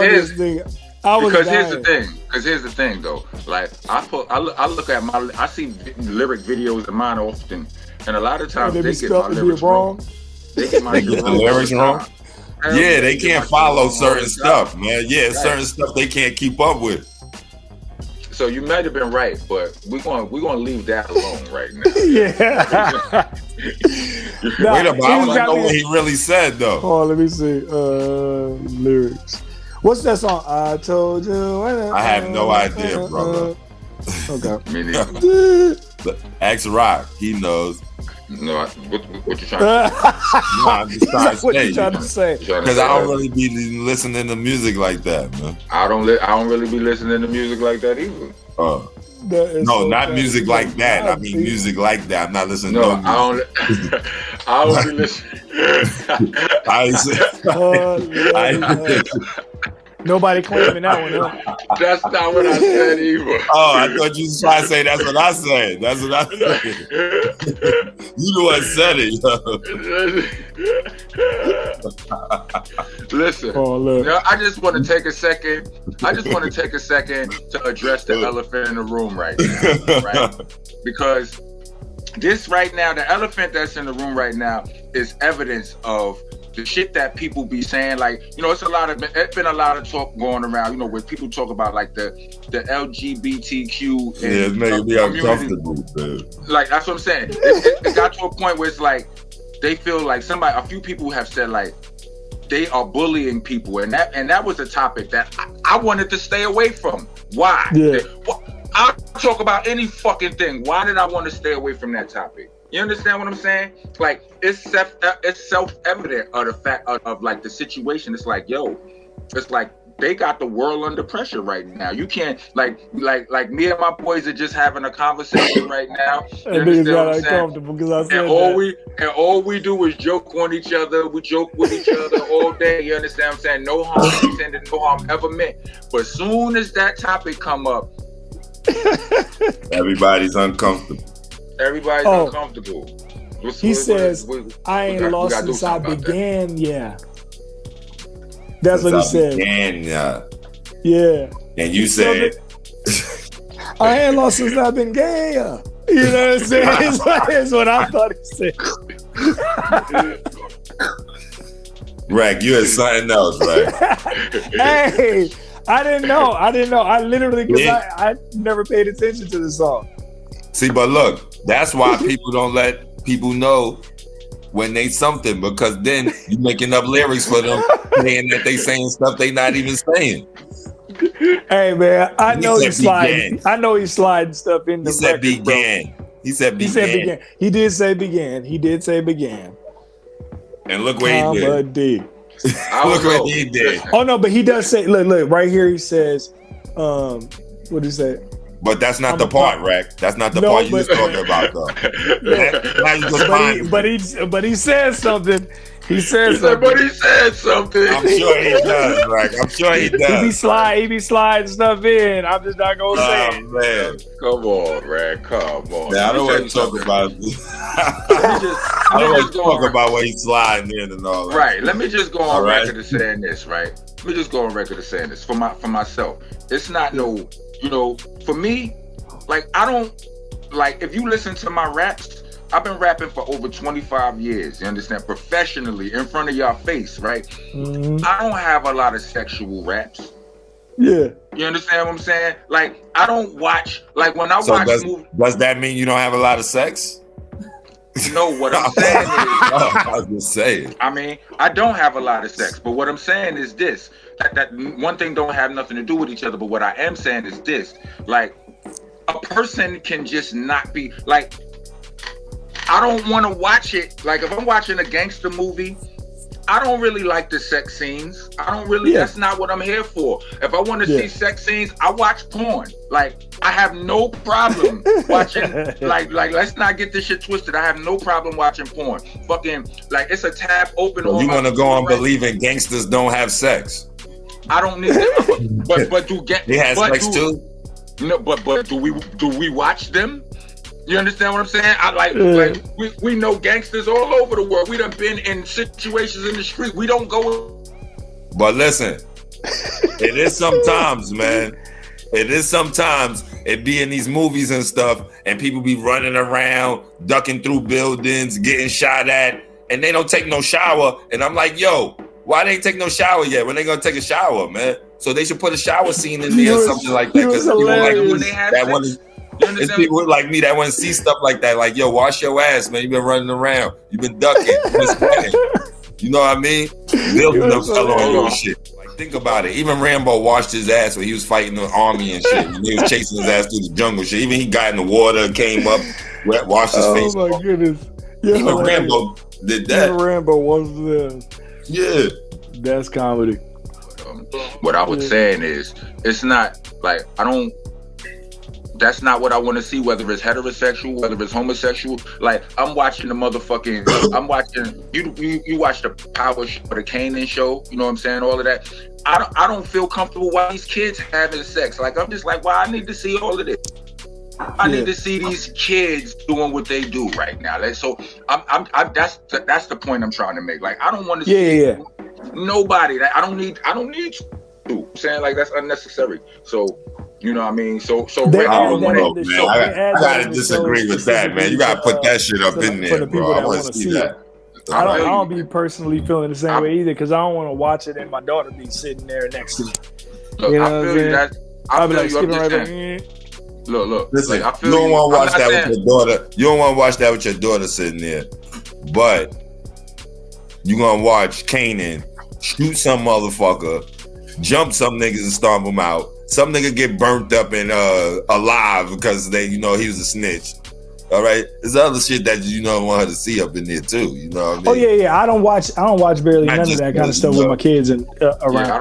here's the thing though. Like I look at I see lyric videos of mine often, and a lot of times they get my lyrics wrong. They get the lyrics wrong. Yeah, they can't follow certain stuff, man. Yeah, certain stuff they can't keep up with. So you might have been right, but we're gonna leave that alone right now. Yeah. Wait a minute, I want to know what he really said though. Oh, let me see. Lyrics. What's that song? I told you. I have no idea, brother. Okay. Me neither. Ask Rock, he knows. No, what you trying to say? No, I'm just trying to say. Because I don't really be listening to music like that, man. I don't really be listening to music like that either. No, not music like that. I mean music like that. I'm not listening to music. I don't be listening. Nobody claiming that one, huh? That's not what I said either. Oh, I thought you was trying to say that's what I said. That's what I said. You the one said it, yo. Listen, I just want to take a second. To address the elephant in the room right now, right? Because this right now, the elephant that's in the room right now is evidence of the shit that people be saying. Like, you know, it's been a lot of talk going around, you know, where people talk about like the LGBTQ and it's making me uncomfortable, man. Like, that's what I'm saying. It got to a point where it's like they feel like a few people have said like they are bullying people, and that was a topic that I wanted to stay away from. Why? Yeah. I'll talk about any fucking thing. Why did I want to stay away from that topic? You understand what I'm saying? Like, it's self-evident of the fact of like the situation. It's like, yo, it's like they got the world under pressure right now. You can't like me and my boys are just having a conversation right now. You understand what I'm saying? Because I said all we do is joke on each other. We joke with each other all day. You understand what I'm saying? No harm intended, no harm ever meant. But soon as that topic come up, everybody's uncomfortable. Everybody's uncomfortable. He says, I ain't lost since I began. Yeah. That's what he said. Yeah. And you said, I ain't lost since I've been gay. You know what I'm saying? It's what I thought he said. Rack, you had something else, right? Hey, I didn't know. I literally, because I never paid attention to the song. See, but look, that's why people don't let people know when they something, because then you making up lyrics for them saying that they saying stuff they not even saying. Hey man, I know he's sliding stuff in the record. He said began. He did say began. And look what he did. Look what he did. Oh no, but he does say, look, right here he says, what did he say? But that's not the part, Rack. That's not the part you was talking about, though. But he said something. But he said something. I'm sure he does, Rack. I'm sure he does. He be sliding stuff in. I'm just not gonna say it. Man. Come on, Rack. Come on. Yeah, I don't want to talk about I don't want to talk about what he's sliding in and all that. Right. Let me just go on record of saying this, right? Let me just go on record of saying this for myself. It's not no, for me, like, I don't, like, if you listen to my raps, I've been rapping for over 25 years, you understand, professionally, in front of y'all face, right? Mm-hmm. I don't have a lot of sexual raps. Yeah. You understand what I'm saying? Like, I don't watch, like, when I watch movies. Does that mean you don't have a lot of sex? No, what I'm saying is, I was just saying. I mean, I don't have a lot of sex, but what I'm saying is this: that one thing don't have nothing to do with each other. But what I am saying is this: like, a person can just not be like. I don't want to watch it. Like, if I'm watching a gangster movie, I don't really like the sex scenes. I don't really. Yeah. That's not what I'm here for. If I want to see sex scenes, I watch porn. Like, I have no problem watching. like, let's not get this shit twisted. I have no problem watching porn. Fucking, like, it's a tab open. So you want to go on believing gangsters don't have sex? I don't need that. But do get? They have sex too. No, but do we watch them? You understand what I'm saying? Like we know gangsters all over the world. We done been in situations in the street. We don't go. But listen, it is sometimes, man. It is sometimes it be in these movies and stuff, and people be running around, ducking through buildings, getting shot at, and they don't take no shower. And I'm like, yo, why they ain't take no shower yet? When they gonna take a shower, man? So they should put a shower scene in there or something like that. Because people like that one. It's people like me that want to see stuff like that. Like, yo, wash your ass, man. You've been running around. You've been ducking. You know what I mean? Building them fell on your shit. Like, think about it. Even Rambo washed his ass when he was fighting the army and shit. He was chasing his ass through the jungle shit. Even he got in the water, came up, washed his face. Oh, my goodness. Even Rambo did that. Even Rambo washed his ass. Yeah. That's comedy. What I was saying is, it's not, like, that's not what I want to see, whether it's heterosexual, whether it's homosexual. Like, I'm watching you watch the Power Show, the Kanan Show, you know what I'm saying, all of that. I don't feel comfortable while these kids having sex. Like, I'm just like, well, I need to see all of this. I need to see these kids doing what they do right now. Like, so that's the point I'm trying to make. Like, I don't want to see nobody. That I don't need to. I'm saying, like, that's unnecessary. So, you know what I mean? So I don't know, man. I gotta disagree with that, man. You gotta put that shit up in there, bro. I want to see that. I don't be personally feeling the same way either, because I don't want to watch it and my daughter be sitting there next to me. Look, you know I feel you. I'll be like skipping right back. Look. Listen, like, you don't want to watch that with your daughter. You don't want to watch that with your daughter sitting there, but you gonna watch Kanan shoot some motherfucker, jump some niggas and stomp them out. Some nigga get burnt up and alive because he was a snitch. All right, there's other shit that you don't want her to see up in there too. You know what I mean? Oh yeah. I don't watch barely Not none of just that kind of because, stuff you with know. my kids and around. Yeah,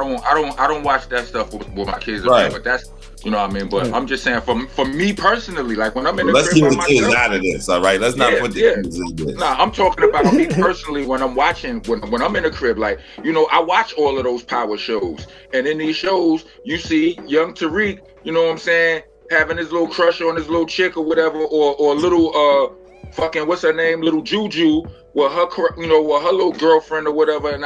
I don't watch that stuff with my kids Right. around, but that's, you know what I mean. But I'm just saying, for me personally, like when I'm in the Let's crib keep by the kids myself, out of this. All right, let's not put the kids in this. Nah, I'm talking about me personally when I'm watching, when I'm in the crib, like, you know, I watch all of those power shows. And in these shows, you see young Tariq, you know what I'm saying, having his little crush on his little chick or whatever, or little, fucking, what's her name, little Juju, with her, you know, with her little girlfriend or whatever. And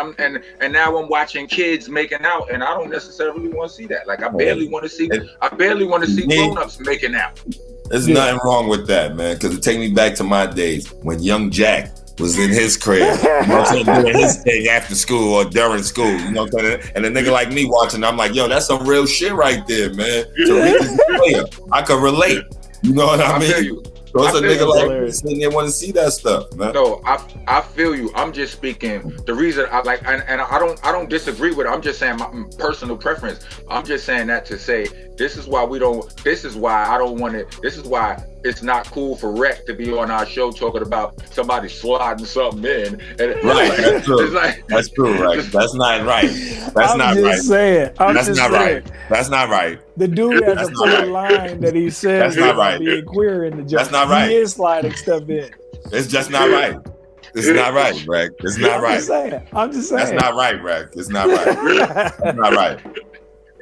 now I'm watching kids making out, and I don't necessarily want to see that. Like, I barely want to see grown-ups making out. There's nothing wrong with that, man, because it take me back to my days when young Jack was in his crib, you know what I'm saying, doing his thing after school or during school, you know what I'm saying? And a nigga like me watching, I'm like, yo, that's some real shit right there, man. Tariq is a player. I can relate. You know what I mean? Feel you. So it's a nigga like me sitting there want to see that stuff, man. No, I feel you. I'm just speaking. The reason I like, and I don't disagree with it. I'm just saying my personal preference. I'm just saying that to say this is why this is why I don't want it. This is why it's not cool for Rec to be on our show talking about somebody sliding something in. And right, like, that's true. Like, that's true, right? That's not right. That's not right. That's not right. That's not right. The dude has a full line that he says not right. being queer in the joke. That's not right. He is sliding stuff in. It's just not right. It's not right, Rec. It's not right. I'm just saying. That's not right, Rec. It's not right. That's not right.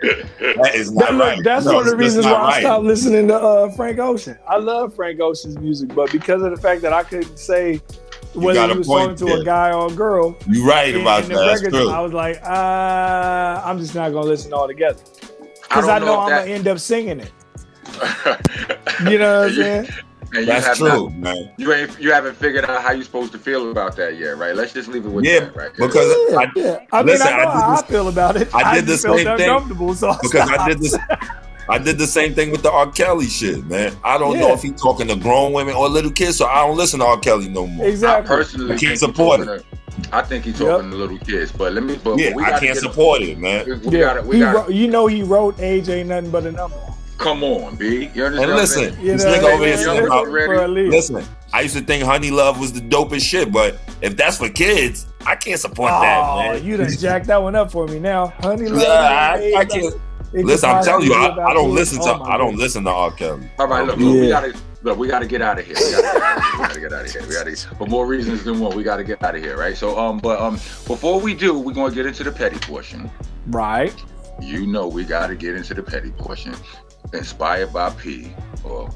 That is not right. That's one of the reasons why I stopped listening to Frank Ocean. I love Frank Ocean's music, but because of the fact that I couldn't say whether he was talking to a guy or a girl, you're right about that. That's true. I was like, I'm just not gonna listen all together because I know I'm gonna end up singing it. You know what I'm saying? And that's true, man. You haven't figured out how you're supposed to feel about that yet, right? Let's just leave it with that, right? Because I know how I feel about it. I did the same thing so because I did the same thing with the R. Kelly shit, man. I don't know if he's talking to grown women or little kids, so I don't listen to R. Kelly no more. Exactly. I personally can't support it. I think he's talking to little kids, but let me. But I can't support it, man. We gotta. You know, he wrote "Age Ain't Nothing But a Number." Come on, B. You understand? And listen, this nigga over here saying about. Listen, I used to think Honey Love was the dopest shit, but if that's for kids, I can't support that, man. You done jacked that one up for me now, Honey Love. Yeah, I can't. Listen, I'm telling you, I don't listen to. I don't listen to R. Kelly. All right, look, we gotta get out of here. We gotta get out of here. For more reasons than one, we gotta get out of here, right? So, before we do, we're gonna get into the petty portion. Right. You know, we gotta get into the petty portion. Inspired by P, or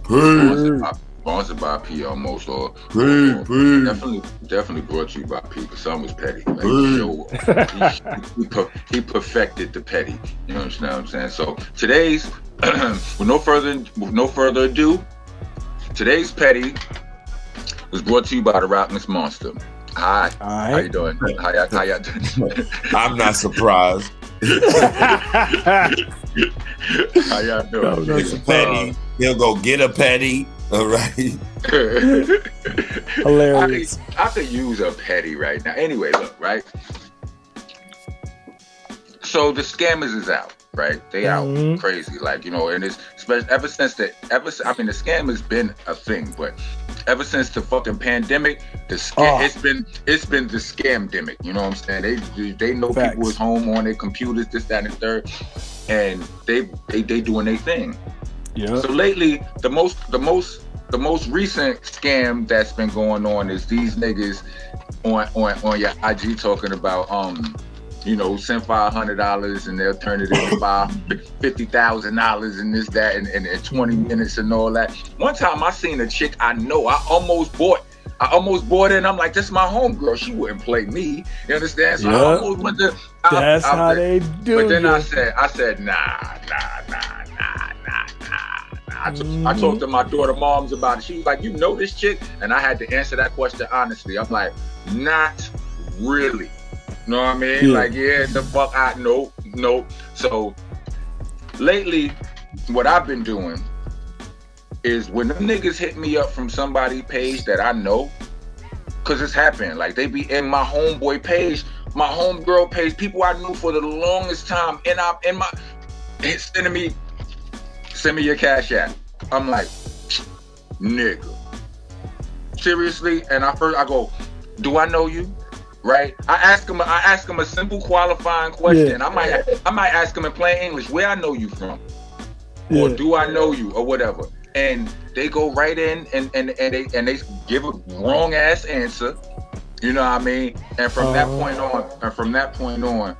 sponsored by P almost, or definitely brought to you by P, because some was petty. Like, he perfected the petty. You know what I'm saying? So today's, with no further ado, today's petty was brought to you by the Rockness Monster. Hi, how you doing? How y'all doing? I'm not surprised. How y'all doing? Nigga petty. He'll go get a petty. All right. Hilarious. I could use a petty right now. Anyway, look, right? So the scammers is out, right? They out crazy, like, you know, and it's ever since the scam has been a thing, but ever since the fucking pandemic, the scam it's been the scam-demic. You know what I'm saying? They know Facts. People is home on their computers, this, that, and the third, and they doing their thing. Yeah. So lately, the most recent scam that's been going on is these niggas on your IG talking about you know, send $500 and they'll turn it into $50,000 and this, that, and 20 minutes and all that. One time I seen a chick I know, I almost bought it, and I'm like, this is my homegirl. She wouldn't play me. You understand? So I almost went to. That's how they do. But then I said, nah. I talked to my daughter moms about it. She was like, you know this chick? And I had to answer that question honestly. I'm like, not really. You know what I mean? Yeah. Like, the fuck, nope. So lately, what I've been doing is when them niggas hit me up from somebody's page that I know, cause it's happened. Like, they be in my homeboy page, my homegirl page, people I knew for the longest time, and I'm in my send me your Cash App. I'm like, nigga, seriously, and I go, do I know you? Right? I ask him a simple qualifying question. I might ask him in plain English, where I know you from, or do I know you, or whatever. And they go right in and they give a wrong ass answer. You know what I mean? And from that point on,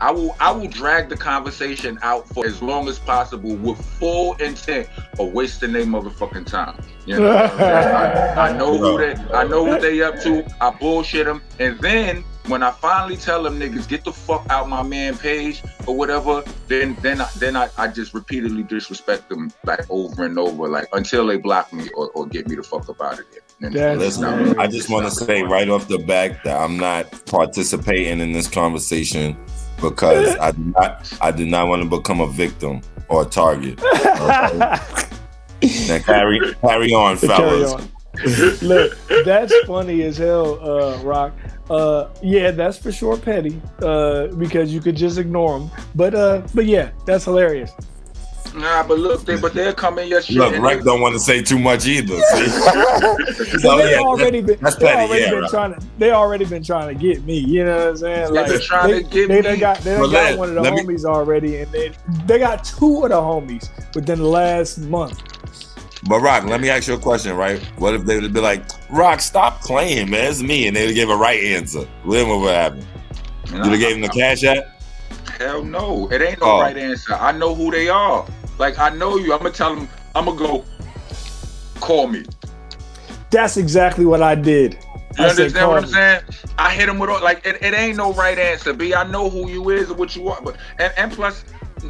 I will drag the conversation out for as long as possible with full intent of wasting their motherfucking time. You know what I'm saying? I know what they up to. I bullshit them, and then when I finally tell them niggas get the fuck out my man page or whatever, then I just repeatedly disrespect them like over and over, like until they block me or get me the fuck up out of there. Listen, I just want to say right off the bat that I'm not participating in this conversation because I do not want to become a victim or a target. Now carry on, fellas. Look, that's funny as hell, Rock. Yeah, that's for sure petty, because you could just ignore them. But yeah, that's hilarious. Nah, but look, they'll come in your shit. Look, Rick don't want to say too much either. They already been trying to get me. You know what I'm saying? Like, they got one of the homies already, and they got two of the homies within the last month. But Rock, let me ask you a question, right? What if they would be like, Rock, stop playing, man, it's me, and they would give a right answer? Then what would happen? Did they give him the cash app? Hell no, it ain't no right answer. I know who they are. Like, I know you. I'm gonna tell them. I'm gonna go. Call me. That's exactly what I did. You understand what I'm saying? I hit him with like it ain't no right answer. B, I know who you is or what you are, but and plus,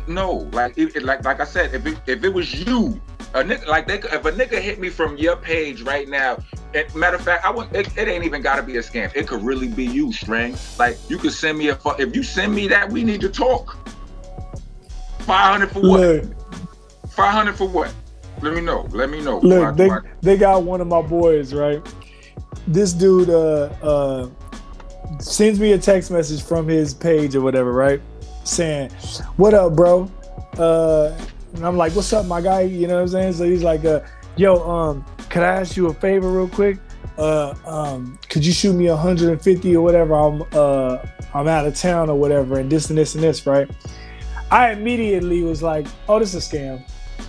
no, like like I said, if it was you, a nigga if a nigga hit me from your page right now. Matter of fact, it ain't even gotta be a scam. It could really be you, String. Like, you could send me if you send me that, we need to talk. 500 for what? Look, 500 for what? Let me know. Look, they got one of my boys, right? This dude sends me a text message from his page or whatever, right? Saying, "What up, bro?" And I'm like, "What's up, my guy?" You know what I'm saying? So he's like, "Yo, could I ask you a favor real quick? Could you shoot me 150 or whatever? I'm out of town or whatever, and this and this and this, right?" I immediately was like, "Oh, this is a scam,"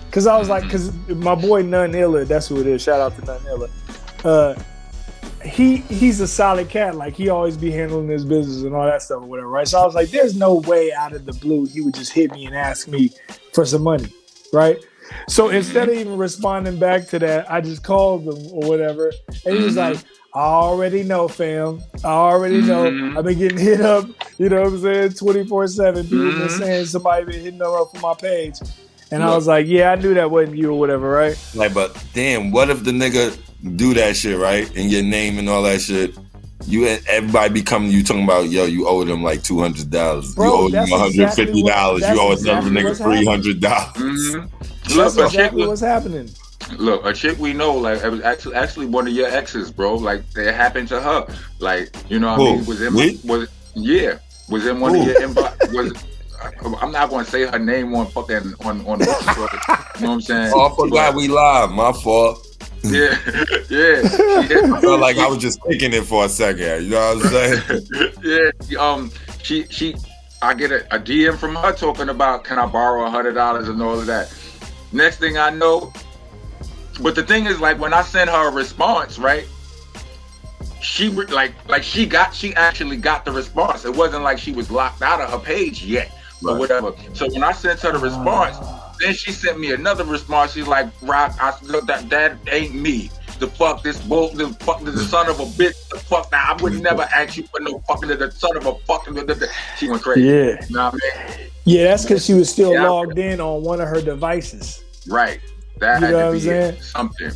because I was like, because my boy None Illa, that's who it is. Shout out to None Illa. He's a solid cat. Like, he always be handling his business and all that stuff or whatever, right? So I was like, there's no way out of the blue he would just hit me and ask me for some money, right? So instead of even responding back to that, I just called him or whatever. And he was like, "I already know, fam. I already know. I've been getting hit up, you know what I'm saying, 24/7. People been saying somebody been hitting them up for my page." And I was like, "Yeah, I knew that wasn't you or whatever, right?" Like, but damn, what if the nigga do that shit, right? And your name and all that shit. Everybody be coming to you talking about, yo, you owe them like $200. You owe them $150. You owe another nigga $300. That's exactly what's happening. Look, a chick we know, like, it was actually one of your exes, bro. Like, it happened to her. Like, you know what I mean? Was in one of your inbox. I'm not going to say her name on fucking on you know what I'm saying? Oh, I forgot we live. My fault. Yeah. I felt like I was just thinking it for a second. You know what I'm saying? Yeah. I get a DM from her talking about, can I borrow $100 and all of that. Next thing I know, but the thing is, like, when I sent her a response, right? She actually got the response. It wasn't like she was locked out of her page yet or whatever. So when I sent her the response, then she sent me another response. She's like, "Rock, that ain't me. The fuck this the son of a bitch. The fuck that I would never ask you for no fucking the son of a fucking." She went crazy. Yeah. You know what I mean? Yeah, that's because she was still logged in on one of her devices. Right. That had to be something.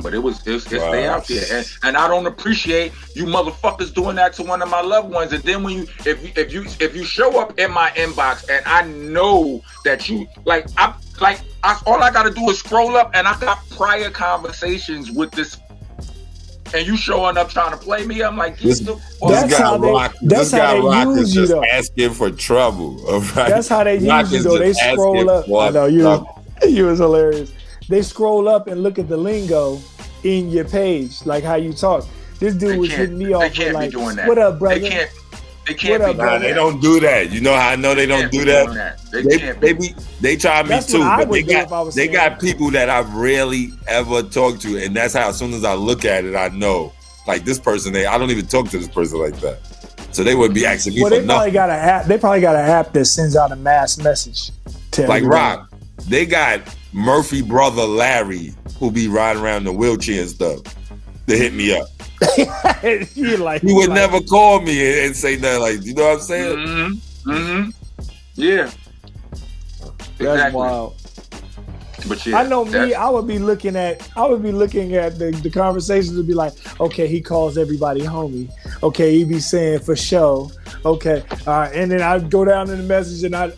But it's they out there, and I don't appreciate you motherfuckers doing that to one of my loved ones. And then when if you show up in my inbox and I know that you all I gotta do is scroll up and I got prior conversations with this, and you showing up trying to play me, I'm like, this guy Rock is just asking for trouble. All right? That's how they use you, though. They scroll up. I know you was hilarious. they scroll up and look at the lingo in your page, like how you talk. This dude was hitting me off with like, "What up, brother?" They can't be doing that. They don't do that. You know how I know they don't do that? They try me too, but they got people that I've rarely ever talked to, and that's how as soon as I look at it, I know like this person. I don't even talk to this person like that, so they would be asking me for nothing. They probably got an app that sends out a mass message. Like Rock, they got Murphy brother Larry who be riding around in the wheelchair and stuff. They hit me up. He would never call me and say nothing like, you know what I'm saying? Yeah. That's exactly. wild. But yeah, I know me, I would be looking at the conversations and be like, okay, he calls everybody homie. Okay, he be saying for show. Okay, all right. And then I'd go down in the message and I'd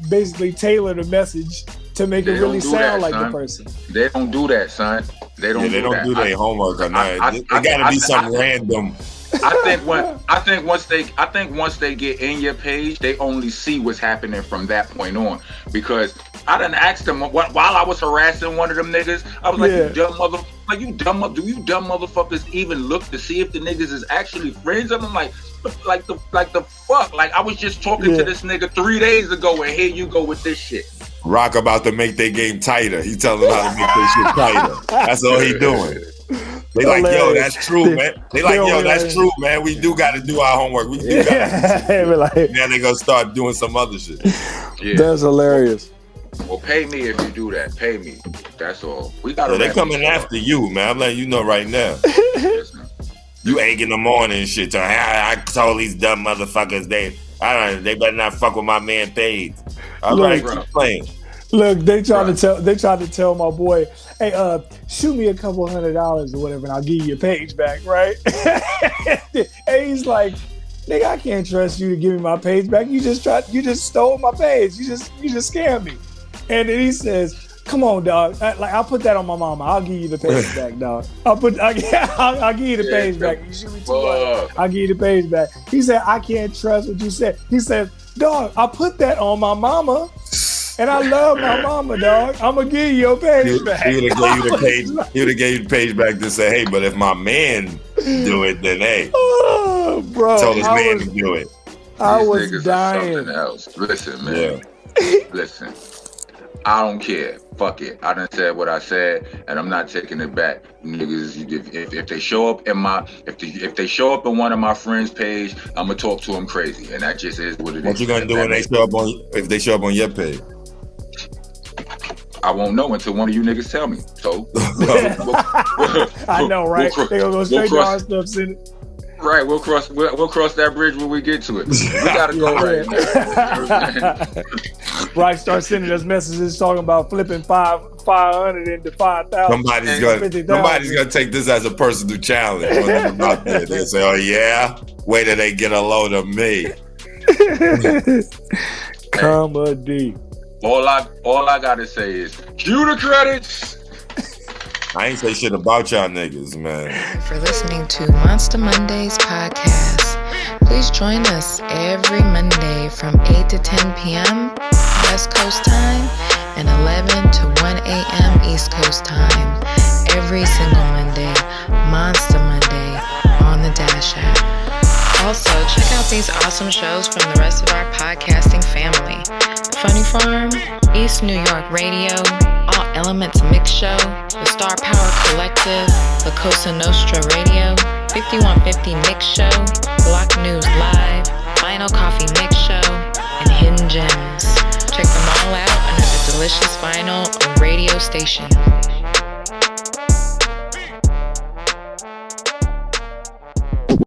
basically tailor the message to make it really sound like the person. They don't do that, son. They don't do their homework on that. It gotta be something random. I think once they get in your page, they only see what's happening from that point on. Because I done asked them while I was harassing one of them niggas, I was like, "You dumb mother, do you dumb motherfuckers even look to see if the niggas is actually friends?" I'm like the fuck, like I was just talking to this nigga 3 days ago, and here you go with this shit. Rock about to make their game tighter. He telling them how to make their shit tighter. That's all he doing. They like, yo, that's true, man. They like, yo, that's true, man. We do got to do our homework. We do got to. Now they gonna start doing some other shit. Yeah. That's hilarious. Well, pay me if you do that. Pay me. That's all. We got to. They coming after you, man. I'm letting you know right now. You 8 in the morning and shit. So I told these dumb motherfuckers they better not fuck with my man Paige. All right, keep playing. Look, they tried to tell my boy, hey, shoot me a couple $100 or whatever, and I'll give you your page back, right? And he's like, nigga, I can't trust you to give me my page back. You just stole my page. You just scammed me. And then he says, come on, dog. I'll put that on my mama. I'll give you the page back, dog. I'll give you the page back. You shoot me $200, I'll give you the page back. He said, I can't trust what you said. He said, dog, I put that on my mama. And I love my mama, dog. I'm gonna give you your page back. He would have gave you the page back to say, hey, but if my man do it, then hey. Oh, bro. Told his man to do it. I was dying. Something else. Listen, man. Listen. I don't care. Fuck it. I done said what I said, and I'm not taking it back. Niggas, if they show up if they show up in one of my friends' page, I'm gonna talk to them crazy, and that just is what it is. What you gonna do when if they show up on your page? I won't know until one of you niggas tell me. So I know, right? They gonna go straight to our stuff, send it. Right, we'll cross that bridge when we get to it. We gotta go right now. Right, start sending us messages talking about flipping 500 into 5,000. Somebody's gonna take this as a personal challenge. They say, "Oh yeah, wait till they get a load of me." Comedy. All I gotta say is cue the credits. I ain't say shit about y'all niggas, man. For listening to Monsta Mondayz podcast. Please join us every Monday from 8 to 10 p.m. West Coast time and 11 to 1 a.m. East Coast time. Every single Monday, Monsta Monday on the Dash app. Also, check out these awesome shows from the rest of our podcasting family. Funny Farm, East New York Radio, All Elements Mix Show, The Star Power Collective, La Cosa Nostra Radio, 5150 Mix Show, Block News Live, Final Coffee Mix Show, and Hidden Gems. Check them all out under the Delicious Vinyl radio station.